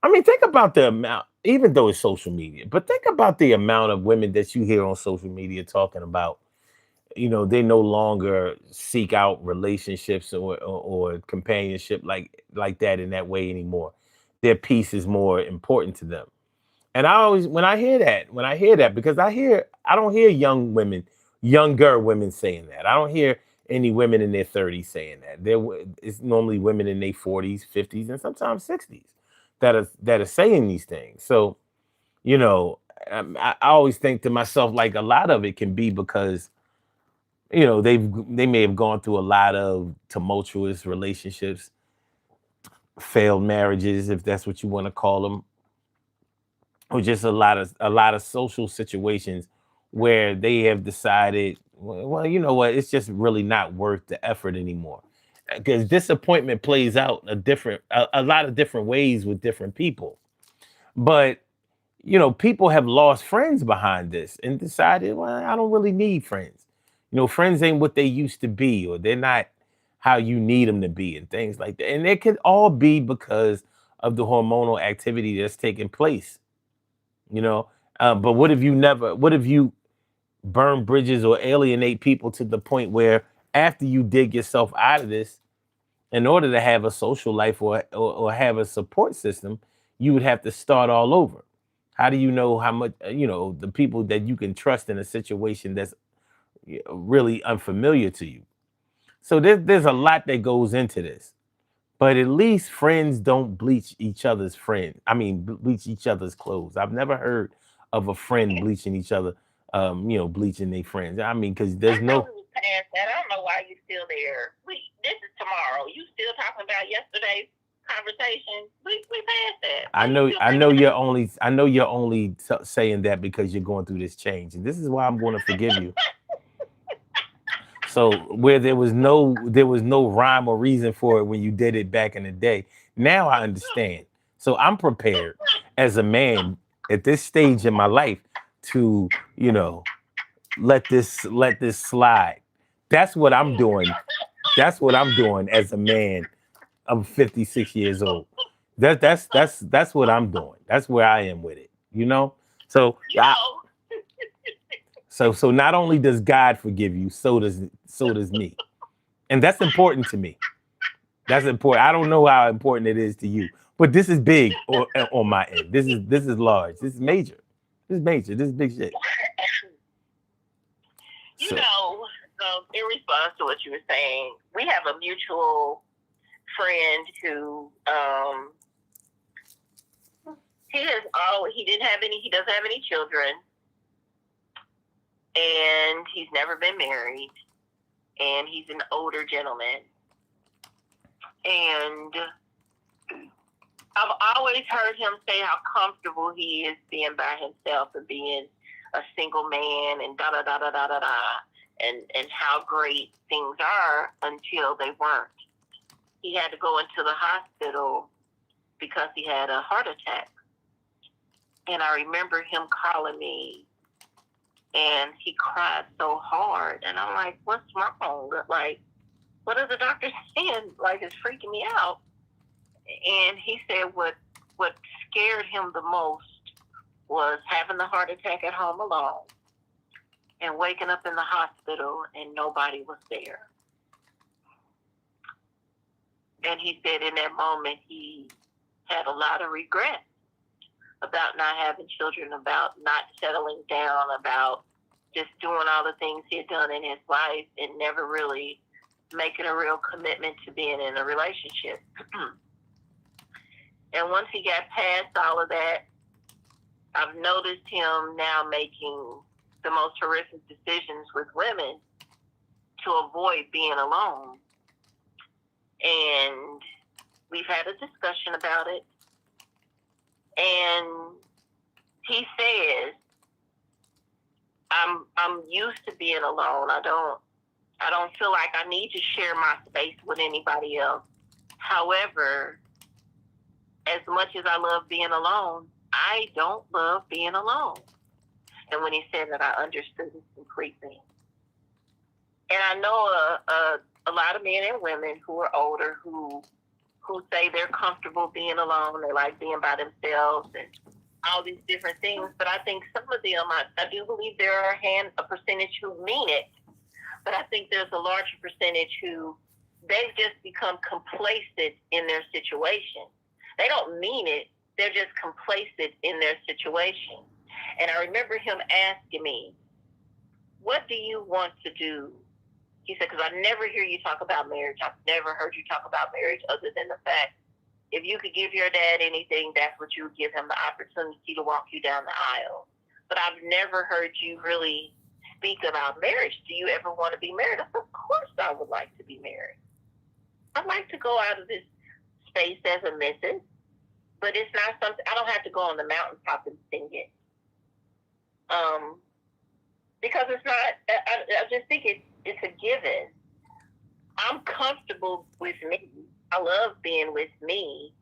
I mean, think about the amount, even though it's social media, but think about the amount of women that you hear on social media talking about, they no longer seek out relationships or companionship like that in that way anymore. Their peace is more important to them. And I always, when I hear that, because I don't hear younger women saying that. I don't hear any women in their 30s saying that. It's normally women in their 40s, 50s, and sometimes 60s that are saying these things. So, you know, I always think to myself, like a lot of it can be because they may have gone through a lot of tumultuous relationships, failed marriages, if that's what you want to call them, or just a lot of social situations where they have decided, well, you know what, it's just really not worth the effort anymore. Because disappointment plays out a lot of different ways with different people. But people have lost friends behind this and decided, well, I don't really need friends. Friends ain't what they used to be, or they're not how you need them to be, and things like that. And it could all be because of the hormonal activity that's taking place. You know, But what if you burn bridges or alienate people to the point where after you dig yourself out of this, in order to have a social life or have a support system, you would have to start all over. How do you know how much, the people that you can trust in a situation that's really unfamiliar to you? So there's a lot that goes into this. But at least friends don't bleach each other's bleach each other's clothes. I've never heard of a friend bleaching each other, bleaching their friends. I mean, because I there's know no. we was past that. I don't know why you still there. This is tomorrow. You still talking about yesterday's conversation? We passed that. Why I you know, still I thinking know about you're only, I know you're only saying that because you're going through this change, and this is why I'm going to forgive you. So where there was no rhyme or reason for it when you did it back in the day, now I understand. So I'm prepared as a man at this stage in my life to, let this slide. That's what I'm doing. That's what I'm doing as a man. I'm 56 years old. That's what I'm doing. That's where I am with it. So you know, so not only does God forgive you, so does me. And that's important to me. That's important. I don't know how important it is to you, but this is big on my end. This is large. This is major. This is major. This is big shit. you So know. In response to what you were saying, we have a mutual friend who he doesn't have any children, and he's never been married, and he's an older gentleman, and I've always heard him say how comfortable he is being by himself and being a single man and da da da da da da da, and how great things are until they weren't. He had to go into the hospital because he had a heart attack. And I remember him calling me, and he cried so hard. And I'm like, what's wrong? Like, what are the doctors saying? Like, it's freaking me out. And he said what scared him the most was having the heart attack at home alone and waking up in the hospital and nobody was there. And he said in that moment he had a lot of regret about not having children, about not settling down, about just doing all the things he had done in his life and never really making a real commitment to being in a relationship. And once he got past all of that, I've noticed him now making the most horrific decisions with women to avoid being alone. And we've had a discussion about it. And he says, I'm used to being alone. I don't feel like I need to share my space with anybody else. However, as much as I love being alone, I don't love being alone. And when he said that, I understood it completely. And I know a lot of men and women who are older who say they're comfortable being alone. They like being by themselves and all these different things. But I think some of them, I do believe there are a percentage who mean it. But I think there's a larger percentage who they've just become complacent in their situation. They don't mean it. They're just complacent in their situation. And I remember him asking me, what do you want to do? He said, because I never hear you talk about marriage. I've never heard you talk about marriage other than the fact, if you could give your dad anything, that's what you would give him, the opportunity to walk you down the aisle. But I've never heard you really speak about marriage. Do you ever want to be married? I said, of course I would like to be married. I'd like to go out of this space as a missus, but it's not something, I don't have to go on the mountaintop and sing it. Because it's not, I just think it's a given. I'm comfortable with me. I love being with me,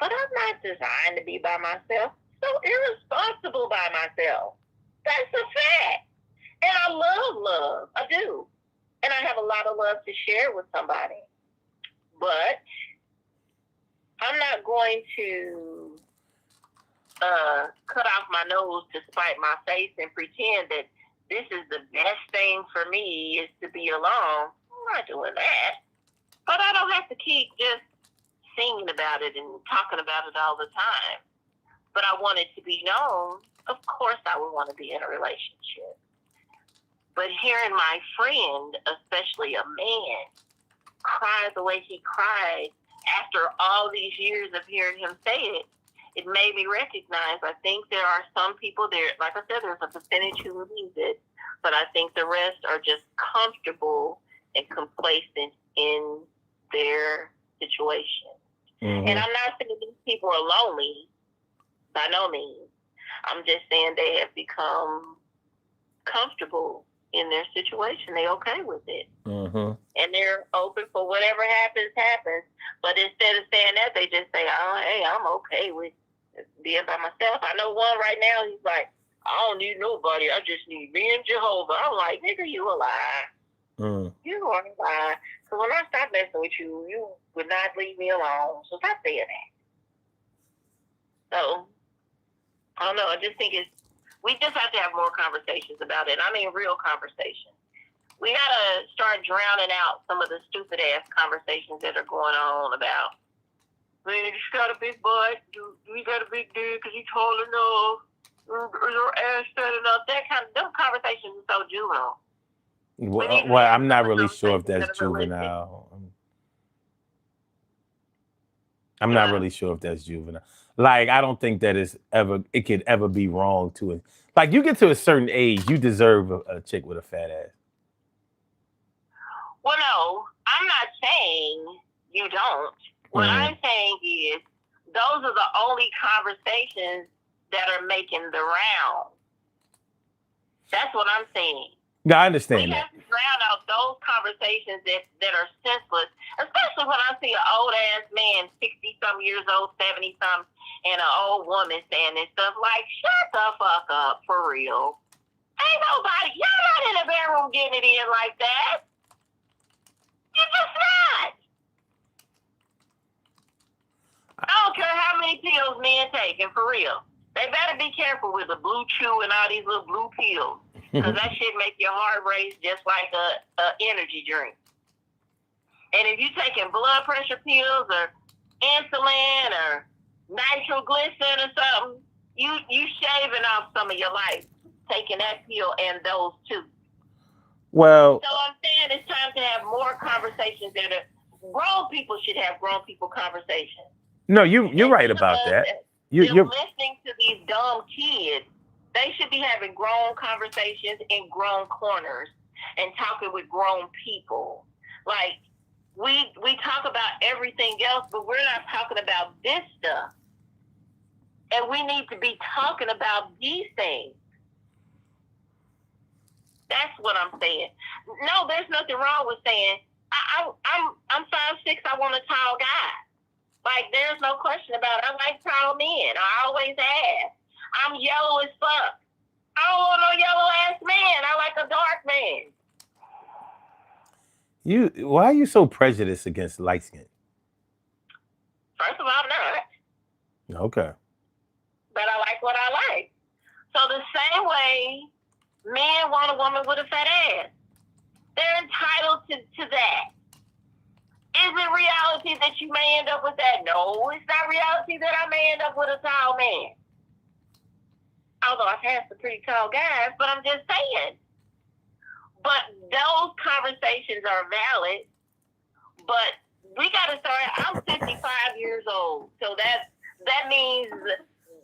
but I'm not designed to be by myself. So irresponsible by myself. That's a fact. And I love love. I do. And I have a lot of love to share with somebody. But I'm not going to cut off my nose to spite my face and pretend that this is the best thing for me is to be alone. I'm not doing that. But I don't have to keep just singing about it and talking about it all the time. But I want it to be known. Of course I would want to be in a relationship. But hearing my friend, especially a man, cry the way he cried after all these years of hearing him say it, it made me recognize, I think there are some people there, like I said, there's a percentage who needs it, but I think the rest are just comfortable and complacent in their situation. Mm-hmm. And I'm not saying these people are lonely, by no means. I'm just saying they have become comfortable in their situation. They're okay with it. Mm-hmm. And they're open for whatever happens. But instead of saying that, they just say, oh, hey, I'm okay with being by myself. I know one right now, he's like, I don't need nobody. I just need me and Jehovah. I'm like, nigga, you a lie. You are a lie. So when I stop messing with you, you would not leave me alone. So stop saying that. So, I don't know. I just think we just have to have more conversations about it. I mean, real conversations. We got to start drowning out some of the stupid ass conversations that are going on about, man, you got a big butt, you got a big dick, because you tall enough, or your ass fat enough. Them conversations are so juvenile. Well, I'm not really sure if that's juvenile. I'm not really sure if that's juvenile. Like, I don't think that it could ever be wrong to it. Like, you get to a certain age, you deserve a chick with a fat ass. Well, no, I'm not saying you don't. What I'm saying is those are the only conversations that are making the round. That's what I'm saying. Yeah, I understand that. We have to drown out those conversations that are senseless, especially when I see an old-ass man, 60-some years old, 70-some, and an old woman saying this stuff like, shut the fuck up, for real. Ain't nobody, y'all not in the bedroom getting it in like that. You're just not. I don't care how many pills men taking, for real. They better be careful with the Blue Chew and all these little blue pills. Because that shit make your heart race just like a energy drink. And if you taking blood pressure pills or insulin or nitroglycerin or something, you shaving off some of your life, taking that pill and those two. Well, so I'm saying it's time to have more conversations that grown people should have grown people conversations. No, you're right about that. You're listening to these dumb kids. They should be having grown conversations in grown corners and talking with grown people. Like, we talk about everything else, but we're not talking about this stuff. And we need to be talking about these things. That's what I'm saying. No, there's nothing wrong with saying, I'm 5'6", I want a tall guy. Like, there's no question about it. I like tall men. I always have. I'm yellow as fuck. I don't want no yellow ass man. I like a dark man. Why are you so prejudiced against light skin? First of all, I'm not. Okay. But I like what I like. So the same way men want a woman with a fat ass, they're entitled to that. Is it reality that you may end up with that? No, it's not reality that I may end up with a tall man. Although I've had some pretty tall guys, but I'm just saying. But those conversations are valid. But we got to start. I'm 55 years old, so that means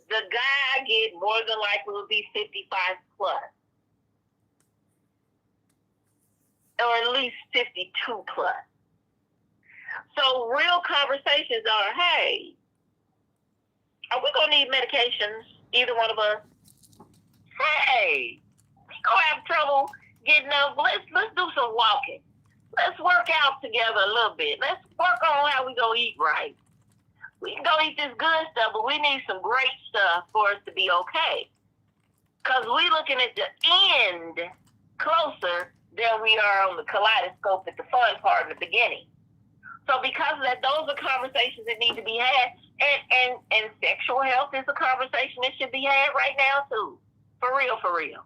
the guy I get more than likely will be 55 plus, or at least 52 plus. So real conversations are, hey, are we gonna need medications? Either one of us. Hey, we gonna have trouble getting up. Let's do some walking. Let's work out together a little bit. Let's work on how we gonna eat right. We can go eat this good stuff, but we need some great stuff for us to be okay. Cause we looking at the end closer than we are on the kaleidoscope at the fun part in the beginning. So because of that, those are conversations that need to be had. And sexual health is a conversation that should be had right now too. For real, for real.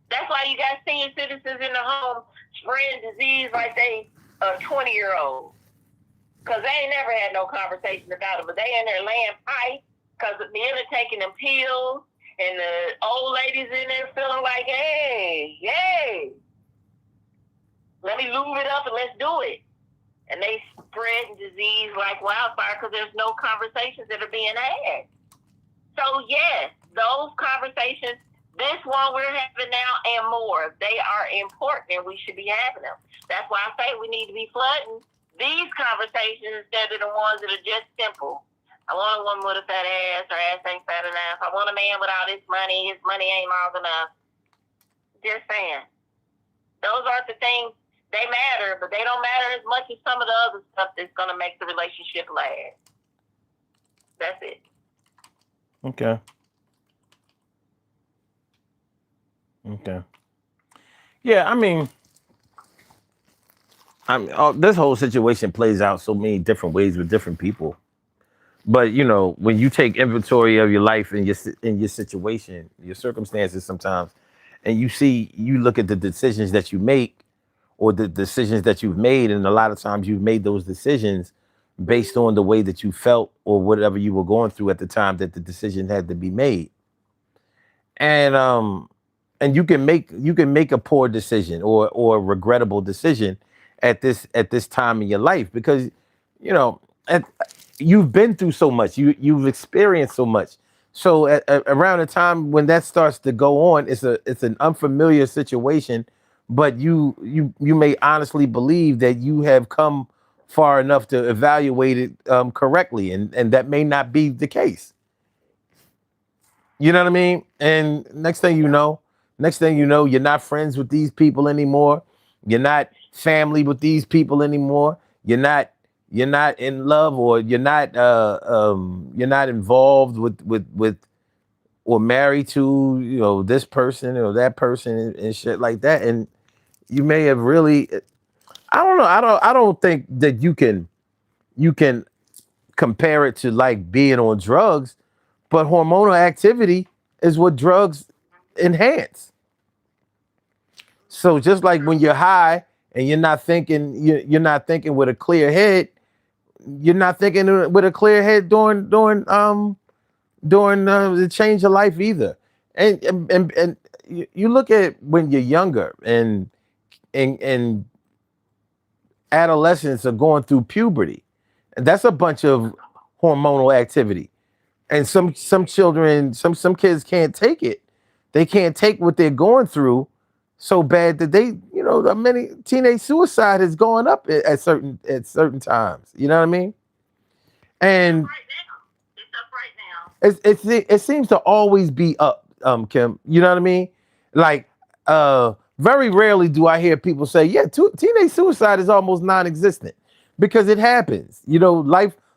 That's why you got senior citizens in the home spreading disease like they a 20-year-old. Because they ain't never had no conversation about it, but they in there laying pipe because the men are taking them pills and the old ladies in there feeling like, hey, let me lube it up and let's do it. And they spread disease like wildfire because there's no conversations that are being had. So, yes, those conversations, this one we're having now and more, they are important and we should be having them. That's why I say we need to be flooding these conversations instead of the ones that are just simple. I want a woman with a fat ass, her ass ain't fat enough. I want a man with all this money, his money ain't long enough. Just saying. Those aren't the things, they matter, but they don't matter as much as some of the other stuff that's going to make the relationship last. That's it. Okay. Yeah, I mean, this whole situation plays out so many different ways with different people. But you know, when you take inventory of your life and your situation, your circumstances, sometimes, and you look at the decisions that you make or the decisions that you've made, and a lot of times you've made those decisions based on the way that you felt or whatever you were going through at the time that the decision had to be made. And and you can make a poor decision or a regrettable decision at this time in your life because you know at, you've been through so much, you've experienced so much. So around the time when that starts to go on, it's an unfamiliar situation, but you may honestly believe that you have come far enough to evaluate it correctly, and that may not be the case. You know what I mean? And next thing you know, you're not friends with these people anymore. You're not family with these people anymore. You're not in love, or you're not involved with or married to this person or that person, and shit like that. And you may have really, I don't know. I don't think that you can compare it to like being on drugs, but hormonal activity is what drugs enhance. So just like when you're high and you're not thinking with a clear head, you're not thinking with a clear head during the change of life either. And you look at when you're younger and adolescents are going through puberty, and that's a bunch of hormonal activity. And some children, some kids can't take it. They can't take what they're going through so bad that the many teenage suicide has gone up at certain times. You know what I mean? And Right now. It's up right now. it seems to always be up, Kim. You know what I mean? Like, very rarely do I hear people say, "Yeah, teenage suicide is almost non-existent," because it happens.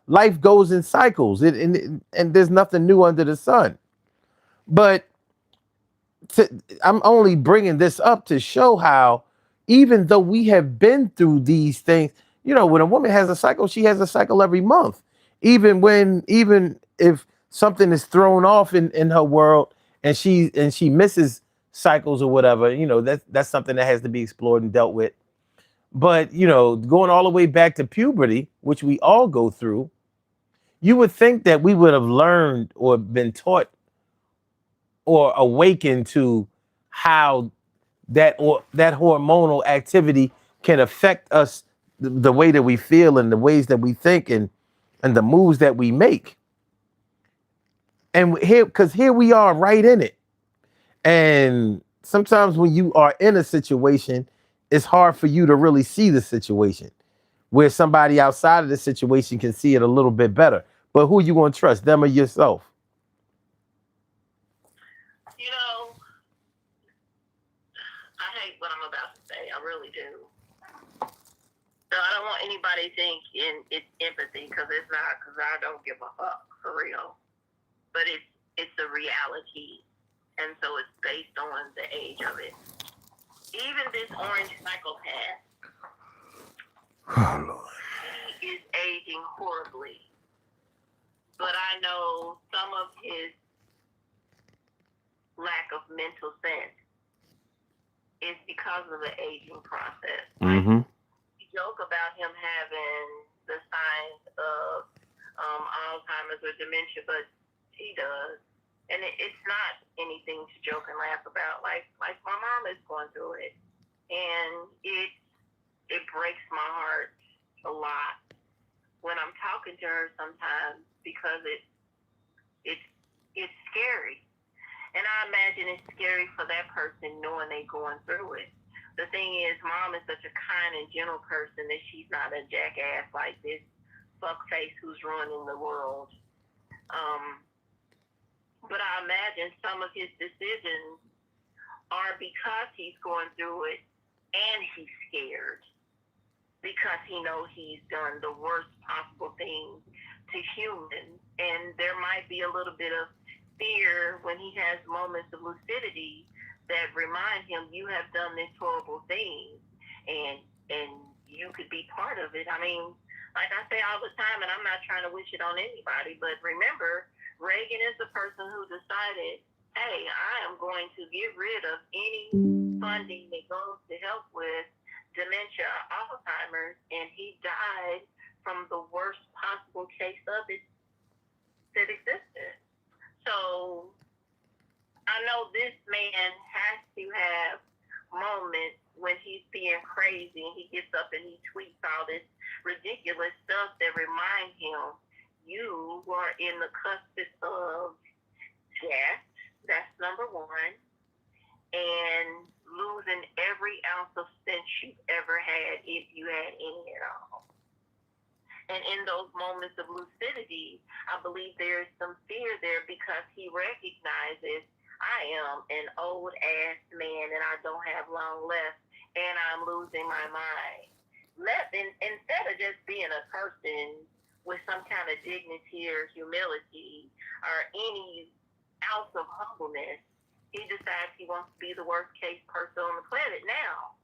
Life goes in cycles. And there's nothing new under the sun. But to, I'm only bringing this up to show how, even though we have been through these things, when a woman has a cycle, she has a cycle every month. Even if something is thrown off in her world, and she misses cycles or whatever, that's something that has to be explored and dealt with. But going all the way back to puberty, which we all go through, you would think that we would have learned or been taught or awakened to how that hormonal activity can affect us, the way that we feel and the ways that we think, and the moves that we make. And here we are right in it. And sometimes when you are in a situation, it's hard for you to really see the situation, where somebody outside of the situation can see it a little bit better. But who you going to trust, them or yourself? You know, I hate what I'm about to say. I really do. So I don't want anybody thinking it's empathy, because it's not, because I don't give a fuck, for real. But it's a reality. And so it's based on the age of it. Even this orange psychopath, Oh, Lord. he is aging horribly. but I know some of his lack of mental sense is because of the aging process. Like, Mm-hmm. we joke about him having the signs of Alzheimer's or dementia, but he does. And it's not anything to joke and laugh about. Like my mom is going through it, and it breaks my heart a lot when I'm talking to her sometimes because it's it's scary. And I imagine it's scary for that person knowing they're going through it. The thing is, mom is such a kind and gentle person that she's not a jackass like this fuckface who's ruining the world. Um, but I imagine some of his decisions are because he's going through it and he's scared because he knows he's done the worst possible thing to humans. And there might be a little bit of fear when he has moments of lucidity that remind him you have done this horrible thing and you could be part of it. I mean, like I say all the time, and I'm not trying to wish it on anybody, but remember, Reagan is the person who decided, hey, I am going to get rid of any funding that goes to help with dementia, Alzheimer's, and he died from the worst possible case of it that existed. So I know this man has to have moments when he's being crazy and he gets up and he tweets all this ridiculous stuff that remind him you are in the cusp of death. That's number one. And losing every ounce of sense you've ever had, if you had any at all. And in those moments of lucidity, I believe there is some fear there because he recognizes I am an old ass man and I don't have long left and I'm losing my mind. Instead of just being a person with some kind of dignity or humility or any ounce of humbleness, he decides he wants to be the worst case person on the planet now.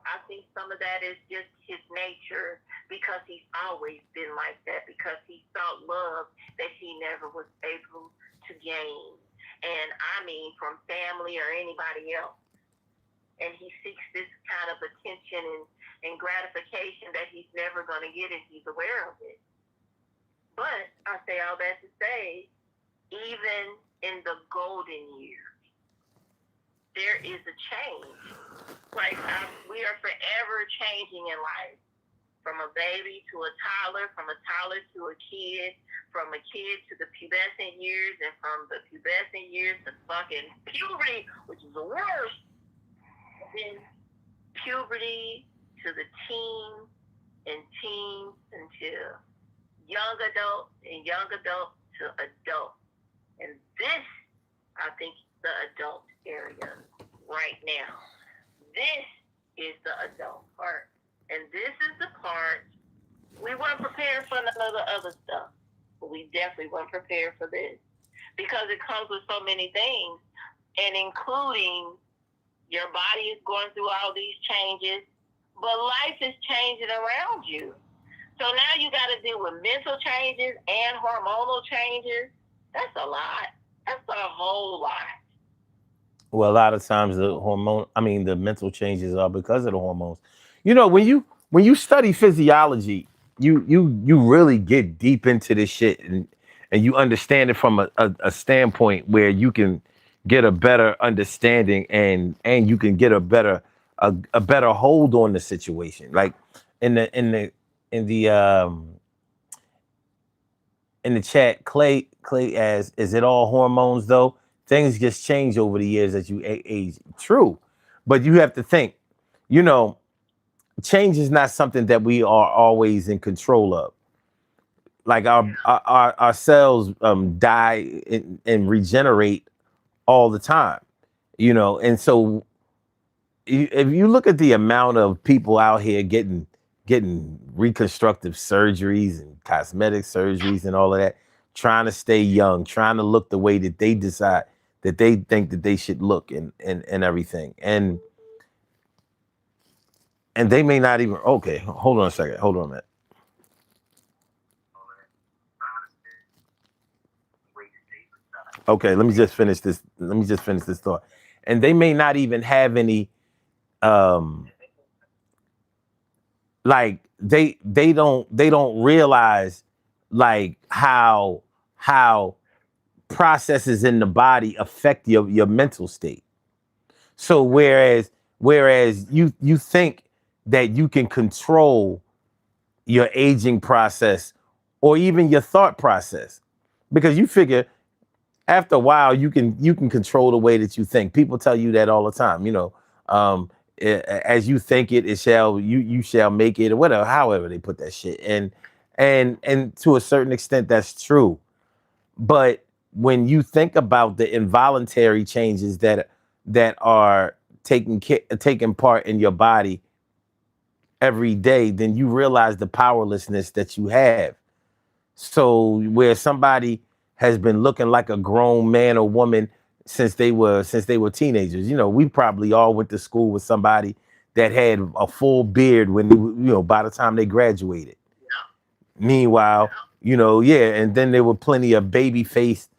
I think some of that is just his nature because he's always been like that, because he sought love that he never was able to gain. And I mean from family or anybody else. And he seeks this kind of attention and gratification that he's never going to get, and he's aware of it. But I say all that to say, even in the golden years, there is a change. Like we are forever changing in life, from a baby to a toddler, from a toddler to a kid, from a kid to the pubescent years, and from the pubescent years to fucking puberty, which is the worst. And then puberty to the teens, and teens until young adults, and young adults to adults. And this, I think, the adult area right now. This is the adult part. And this is the part we weren't prepared for none of the other stuff. But we definitely weren't prepared for this. Because it comes with so many things. And including your body is going through all these changes. But life is changing around you. So now you got to deal with mental changes and hormonal changes. That's a lot. That's a whole lot. Well, a lot of times the mental changes are because of the hormones. When you study physiology, you really get deep into this shit, and you understand it from a standpoint where you can get a better understanding, and you can get a better hold on the situation. Like in the in the um in the chat, Clay as is it all hormones though? Things just change over the years as you age. True, but you have to think. You know, change is not something that we are always in control of. Like our cells die and regenerate all the time. And so if you look at the amount of people out here getting reconstructive surgeries and cosmetic surgeries and all of that, trying to stay young, trying to look the way that they decide that they think that they should look, and everything. And they may not even, okay, hold on a second. Hold on a minute. Okay, let me just finish this. Let me just finish this thought. And they may not even have any um like they don't realize like how processes in the body affect your mental state. So whereas you think that you can control your aging process or even your thought process because you figure after a while you can control the way that you think. People tell you that all the time, um as you think it shall you shall make it or whatever, however they put that shit. And to a certain extent that's true. But when you think about the involuntary changes that are taking part in your body every day, then you realize the powerlessness that you have. So where somebody has been looking like a grown man or woman since they were teenagers. We probably all went to school with somebody that had a full beard when by the time they graduated. Meanwhile, yeah, and then there were plenty of baby faced,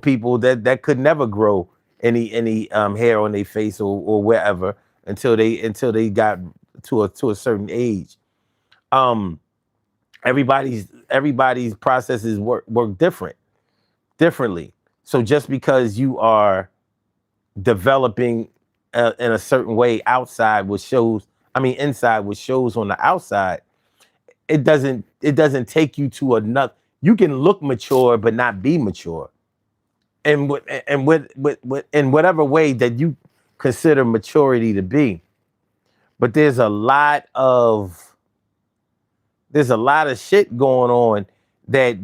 people that could never grow any hair on their face or wherever until they got to a certain age. Um, everybody's processes work differently. So just because you are developing in a certain way outside, which shows, I mean, inside, which shows on the outside, it doesn't take you to another. You can look mature but not be mature, and with in whatever way that you consider maturity to be. But there's a lot of shit going on that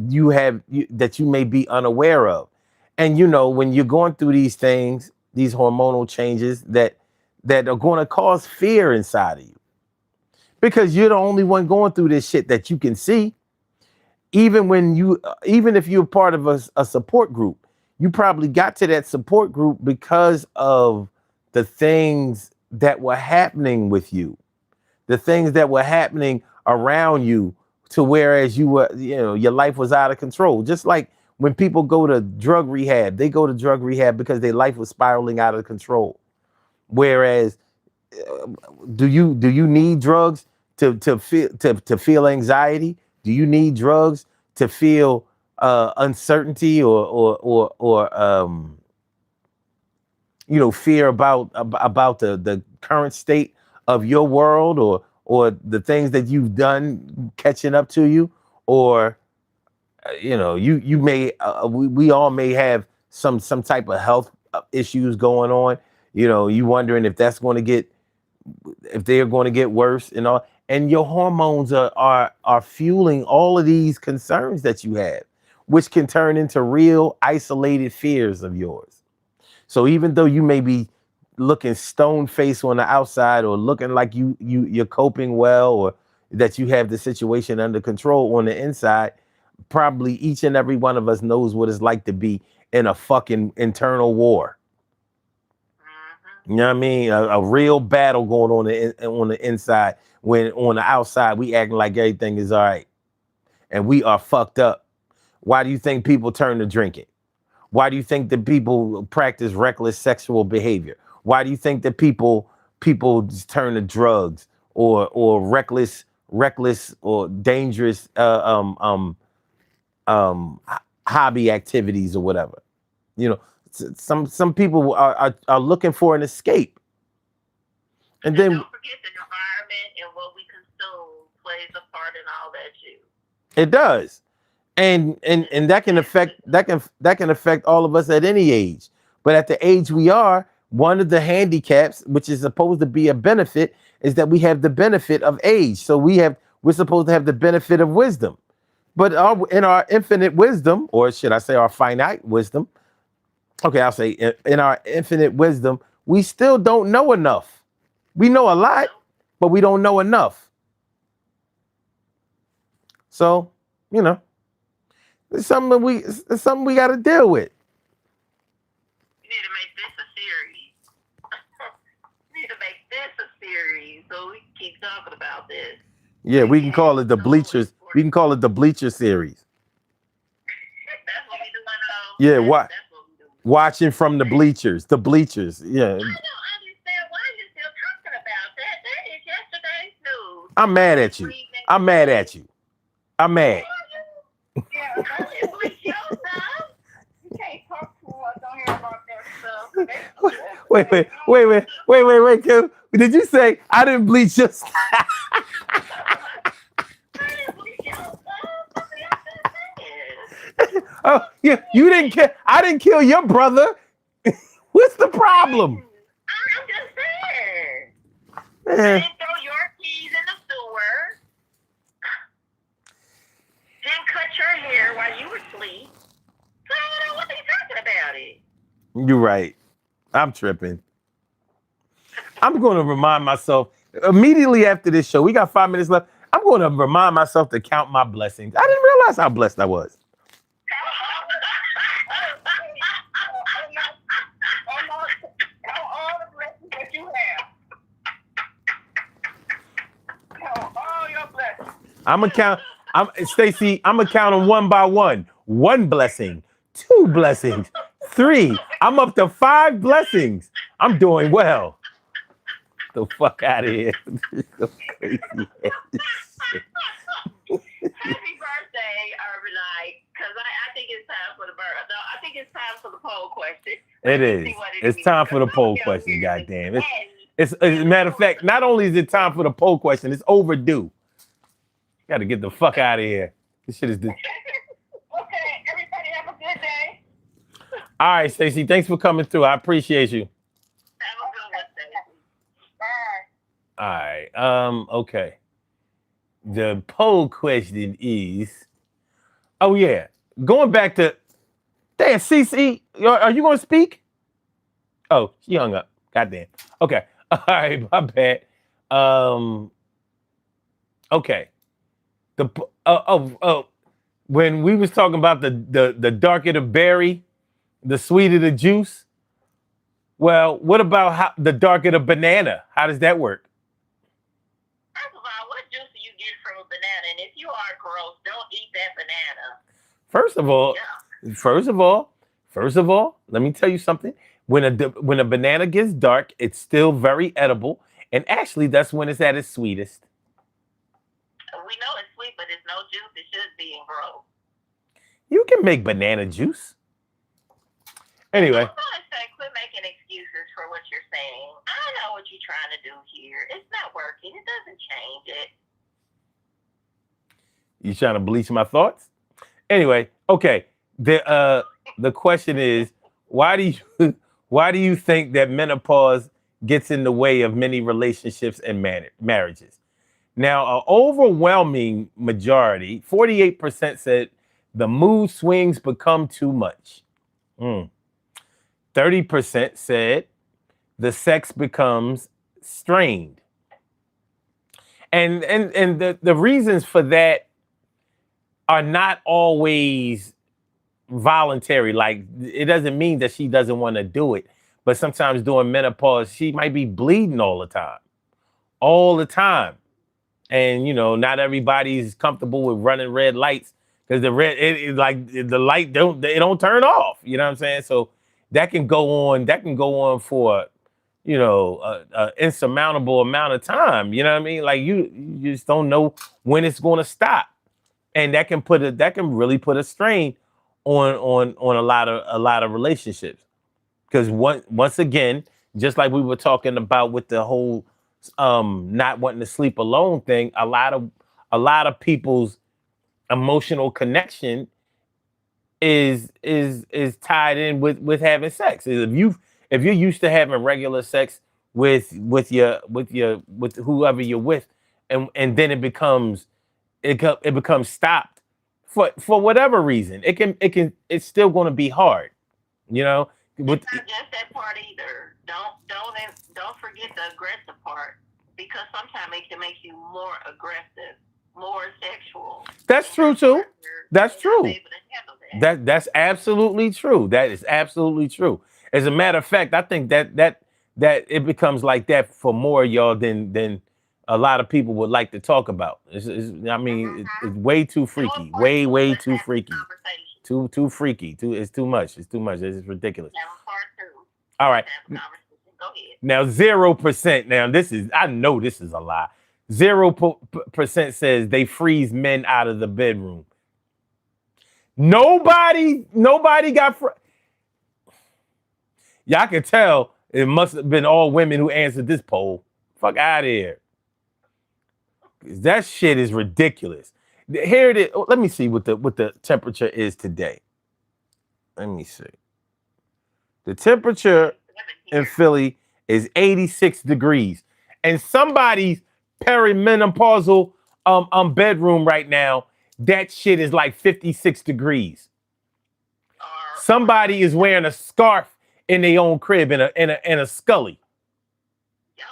you may be unaware of. And when you're going through these things, these hormonal changes that are going to cause fear inside of you, because you're the only one going through this shit that you can see. Even if you're part of a support group, you probably got to that support group because of the things that were happening with you, the things that were happening around you, to whereas your life was out of control. Just like when people go to drug rehab, they go to drug rehab because their life was spiraling out of control. Whereas, do you need drugs to feel anxiety? Do you need drugs to feel uncertainty or fear about the current state of your world, or the things that you've done catching up to you? Or you may we all may have some type of health issues going on. You wondering if they're going to get worse and all. And your hormones are fueling all of these concerns that you have, which can turn into real isolated fears of yours. So even though you may be looking stone faced on the outside, or looking like you're coping well, or that you have the situation under control on the inside, probably each and every one of us knows what it's like to be in a fucking internal war. You know what I mean? A real battle going on the inside, when on the outside we acting like everything is all right, and we are fucked up. Why do you think people turn to drinking? Why do you think that people practice reckless sexual behavior? Why do you think that people just turn to drugs, or reckless or dangerous hobby activities or whatever? You know, some people are looking for an escape, and And then don't forget the environment and what we consume plays a part in all that too. it does. And that can affect that can affect all of us at any age. But at the age we are, one of the handicaps, which is supposed to be a benefit, is that we have the benefit of age. So we're supposed to have the benefit of wisdom. But in our infinite wisdom, or should I say our finite wisdom? Okay, I'll say in our infinite wisdom, we still don't know enough. We know a lot, Nope. but we don't know enough. So, you know, it's something we got to deal with. You need to make this a series. You need to make this a series so we can keep talking about this. Yeah, we can It call is it the so bleachers. We can important. call it the bleacher series. That's what we doing. Yeah, That's why? that's what we doing. Watching from the bleachers. The bleachers. Yeah. I don't understand why you're still talking about that. That is yesterday's news. I'm mad at you. I'm mad at you. I'm mad. Yeah, don't you bleach your stuff. You can't talk to us. Don't hear about that stuff. Wait, Kim. Did you say I didn't bleach your stuff? Oh, yeah, you didn't kill. I didn't kill your brother. What's the problem? I'm just saying. Man. Didn't throw your keys in the sewer. Didn't cut your hair while you were asleep. So I don't know what they talking about it. You're right. I'm tripping. I'm going to remind myself immediately after this show. We got 5 minutes left. I'm going to remind myself to count my blessings. I didn't realize how blessed I was. All the blessings that you have. All your blessings. I'm gonna count. Stacey. I'm gonna count them one by one. 1 blessing, 2 blessings, 3. I'm up to 5 blessings. I'm doing well. The fuck out of here. So crazy. Happy birthday, Urbanite, because I think it's time for the birthday. No, I think it's time for the poll question. It is. It's time for the poll question. Goddamn. It's as a matter of fact. Not only is it time for the poll question, it's overdue. Got to get the fuck out of here. This shit is. Okay, everybody have a good day. All right, Stacey. Thanks for coming through. I appreciate you. Have a good one, Stacey. Bye. All right. Okay. The poll question is, oh yeah, going back to, damn, CC, are you gonna speak? Oh, she hung up. Goddamn. Okay. All right, my bad. Okay. When we was talking about the darker the berry, the sweeter the juice. Well, what about the darker the banana? How does that work? First of all, what juice do you get from a banana? And if you are gross, don't eat that banana. First of all, let me tell you something. When a banana gets dark, it's still very edible, and actually, that's when it's at its sweetest. We know it's sweet, but it's no juice. It should be in gross. You can make banana juice. Anyway. Quit making excuses for what you're saying. I know what you're trying to do here. It's not working. It doesn't change it. You trying to bleach my thoughts? Anyway, okay. The question is, why do you think that menopause gets in the way of many relationships and marriages? Now, an overwhelming majority, 48% said the mood swings become too much. 30% said the sex becomes strained. And the reasons for that are not always voluntary. Like, it doesn't mean that she doesn't want to do it, but sometimes during menopause, she might be bleeding all the time. And, you know, not everybody's comfortable with running red lights because the light don't turn off. You know what I'm saying? So that can go on for, you know, a insurmountable amount of time. You know what I mean? Like you just don't know when it's going to stop. And that can really put a strain on a lot of relationships. Because once again, just like we were talking about with the whole not wanting to sleep alone thing, a lot of people's emotional connection is tied in with having sex. If you're used to having regular sex with whoever you're with, and then it becomes stopped for whatever reason, it's still going to be hard, you know. It's not just that part either. Don't forget the aggressive part, because sometimes it can make you more aggressive, more sexual. That's true too. That's true. That's absolutely true. That is absolutely true. As a matter of fact, I think that it becomes like that for more y'all than a lot of people would like to talk about. It's way too freaky. Way too freaky Too freaky. It's too much. It's too much. It's ridiculous. That was part two. All right. Have a conversation. Go ahead. Now 0%. Now I know this is a lie. 0% says they freeze men out of the bedroom. Nobody got. Y'all can tell it must have been all women who answered this poll. Fuck out of here. That shit is ridiculous. Here it is. Let me see what the temperature is today. Let me see. The temperature in Philly is 86 degrees. And somebody's perimenopausal bedroom right now, that shit is like 56 degrees. Somebody is wearing a scarf in their own crib in a scully. Yep.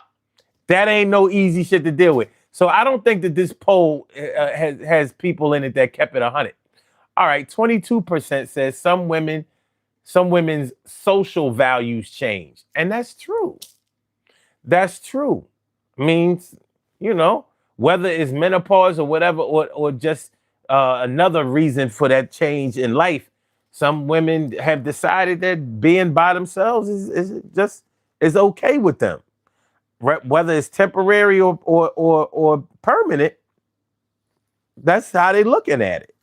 That ain't no easy shit to deal with. So I don't think that this poll has people in it that kept it 100. All right, 22% says some women's social values change. And that's true. That's true. Means, whether it's menopause or whatever, or just another reason for that change in life, some women have decided that being by themselves is okay with them. Whether it's temporary or permanent, that's how they looking at it.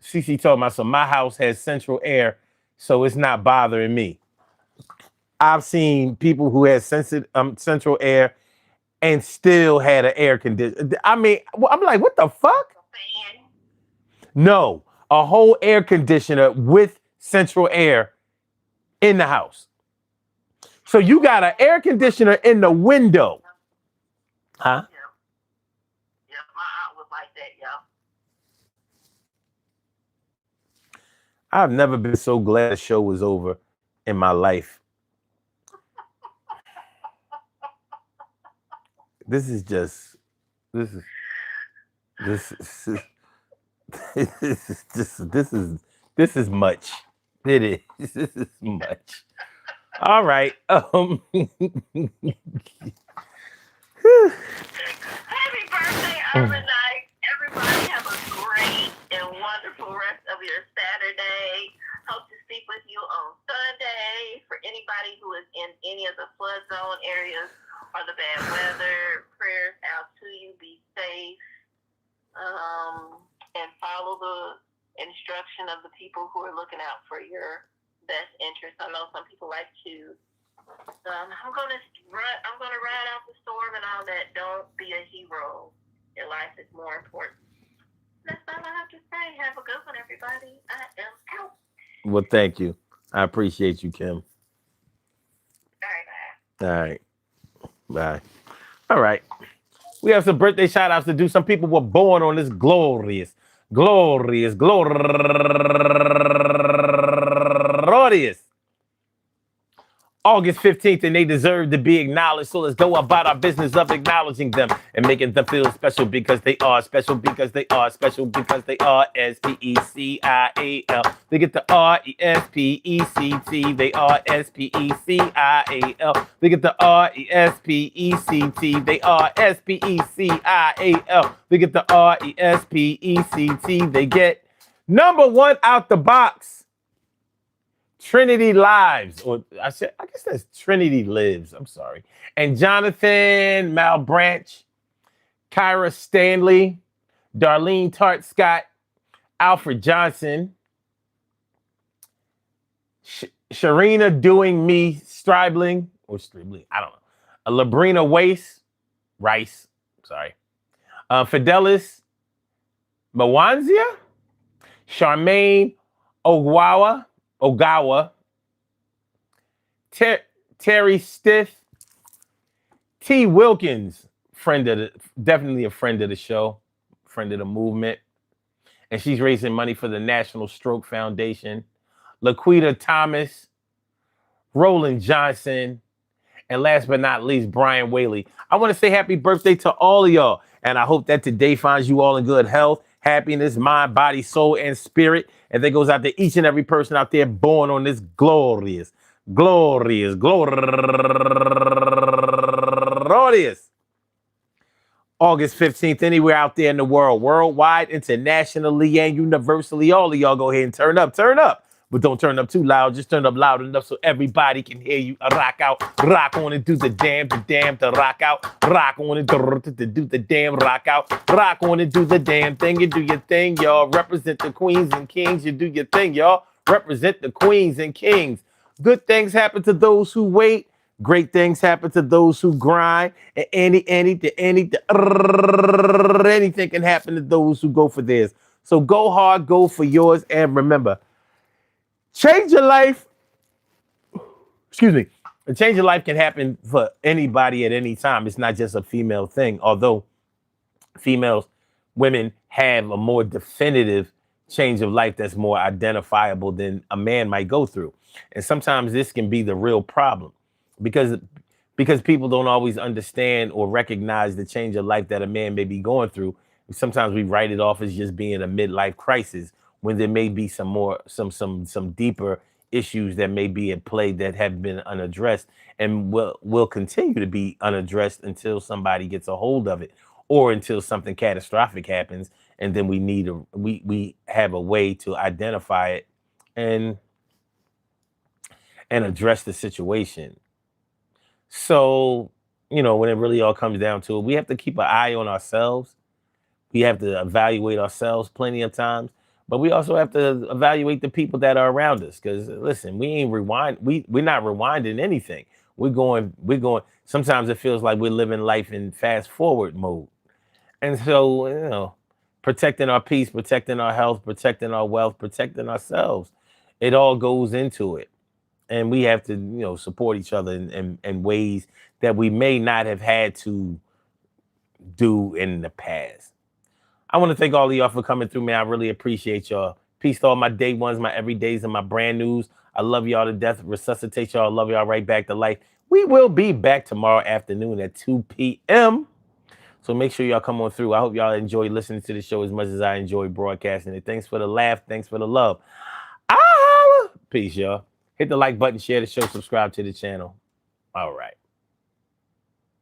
CC told me, so my house has central air, so it's not bothering me. I've seen people who had central air and still had an air conditioner. I mean, I'm like, what the fuck? No, a whole air conditioner with central air in the house. So you got an air conditioner in the window. Huh? Yeah, my aunt was like that, yeah. I've never been so glad the show was over in my life. This is much. It is. This is much. All right. Happy birthday, Night. Everybody have a great and wonderful rest of your Saturday. Hope to speak with you on Sunday. For anybody who is in any of the flood zone areas or the bad weather, prayers out to you. Be safe. And follow the instruction of the people who are looking out for your best interest. I know some people like to I'm gonna ride out the storm and all that. Don't be a hero. Your life is more important. That's all I have to say. Have a good one, everybody. I am out. Well, thank you. I appreciate you, Kim. All right, bye. All right. Bye. All right. We have some birthday shout outs to do. Some people were born on this glorious August 15th, and they deserve to be acknowledged. So let's go about our business of acknowledging them and making them feel special because they are special, because they are special, because they are SPECIAL. They get the RESPECT. They are SPECIAL. They get the RESPECT. They are SPECIAL. They get the RESPECT. They get number one out the box. Trinity Lives, or I guess that's Trinity Lives. I'm sorry. And Jonathan Malbranch, Kyra Stanley, Darlene Tart Scott, Alfred Johnson, Sharina Doing Me Stribling, or Stribling, I don't know. Labrina Rice, sorry. Fidelis Mawanzia, Charmaine Ogawa, Terry Stiff, T. Wilkins, definitely a friend of the show, friend of the movement, and she's raising money for the National Stroke Foundation. Laquita Thomas, Roland Johnson, and last but not least, Brian Whaley. I want to say happy birthday to all of y'all, and I hope that today finds you all in good health, happiness, mind, body, soul, and spirit. And that goes out to each and every person out there born on this glorious August 15th, anywhere out there in the world, worldwide, internationally, and universally. All of y'all go ahead and turn up, turn up. But don't turn up too loud. Just turn up loud enough so everybody can hear you. Rock out, rock on and do the damn, to rock out. Rock on and do the damn, rock out. Rock on and do the damn thing. You do your thing, y'all. Represent the queens and kings. You do your thing, y'all. Represent the queens and kings. Good things happen to those who wait. Great things happen to those who grind. And anything can happen to those who go for theirs. So go hard, go for yours, and remember, change your life. Excuse me. A change your life can happen for anybody at any time. It's not just a female thing, although females, women have a more definitive change of life that's more identifiable than a man might go through. And sometimes this can be the real problem because people don't always understand or recognize the change of life that a man may be going through. Sometimes we write it off as just being a midlife crisis when there may be some deeper issues that may be at play that have been unaddressed and will continue to be unaddressed until somebody gets a hold of it or until something catastrophic happens, and then we have a way to identify it and address the situation. So, when it really all comes down to it, we have to keep an eye on ourselves. We have to evaluate ourselves plenty of times, but we also have to evaluate the people that are around us. Because listen, we ain't rewind. We're not rewinding anything. We're going. Sometimes it feels like we're living life in fast forward mode. And so, protecting our peace, protecting our health, protecting our wealth, protecting ourselves, it all goes into it. And we have to, support each other in ways that we may not have had to do in the past. I want to thank all of y'all for coming through, man. I really appreciate y'all. Peace to all my day ones, my everydays, and my brand news. I love y'all to death. Resuscitate y'all. Love y'all right back to life. We will be back tomorrow afternoon at 2 p.m. So make sure y'all come on through. I hope y'all enjoy listening to the show as much as I enjoy broadcasting it. Thanks for the laugh. Thanks for the love. Peace, y'all. Hit the like button, share the show, subscribe to the channel. All right.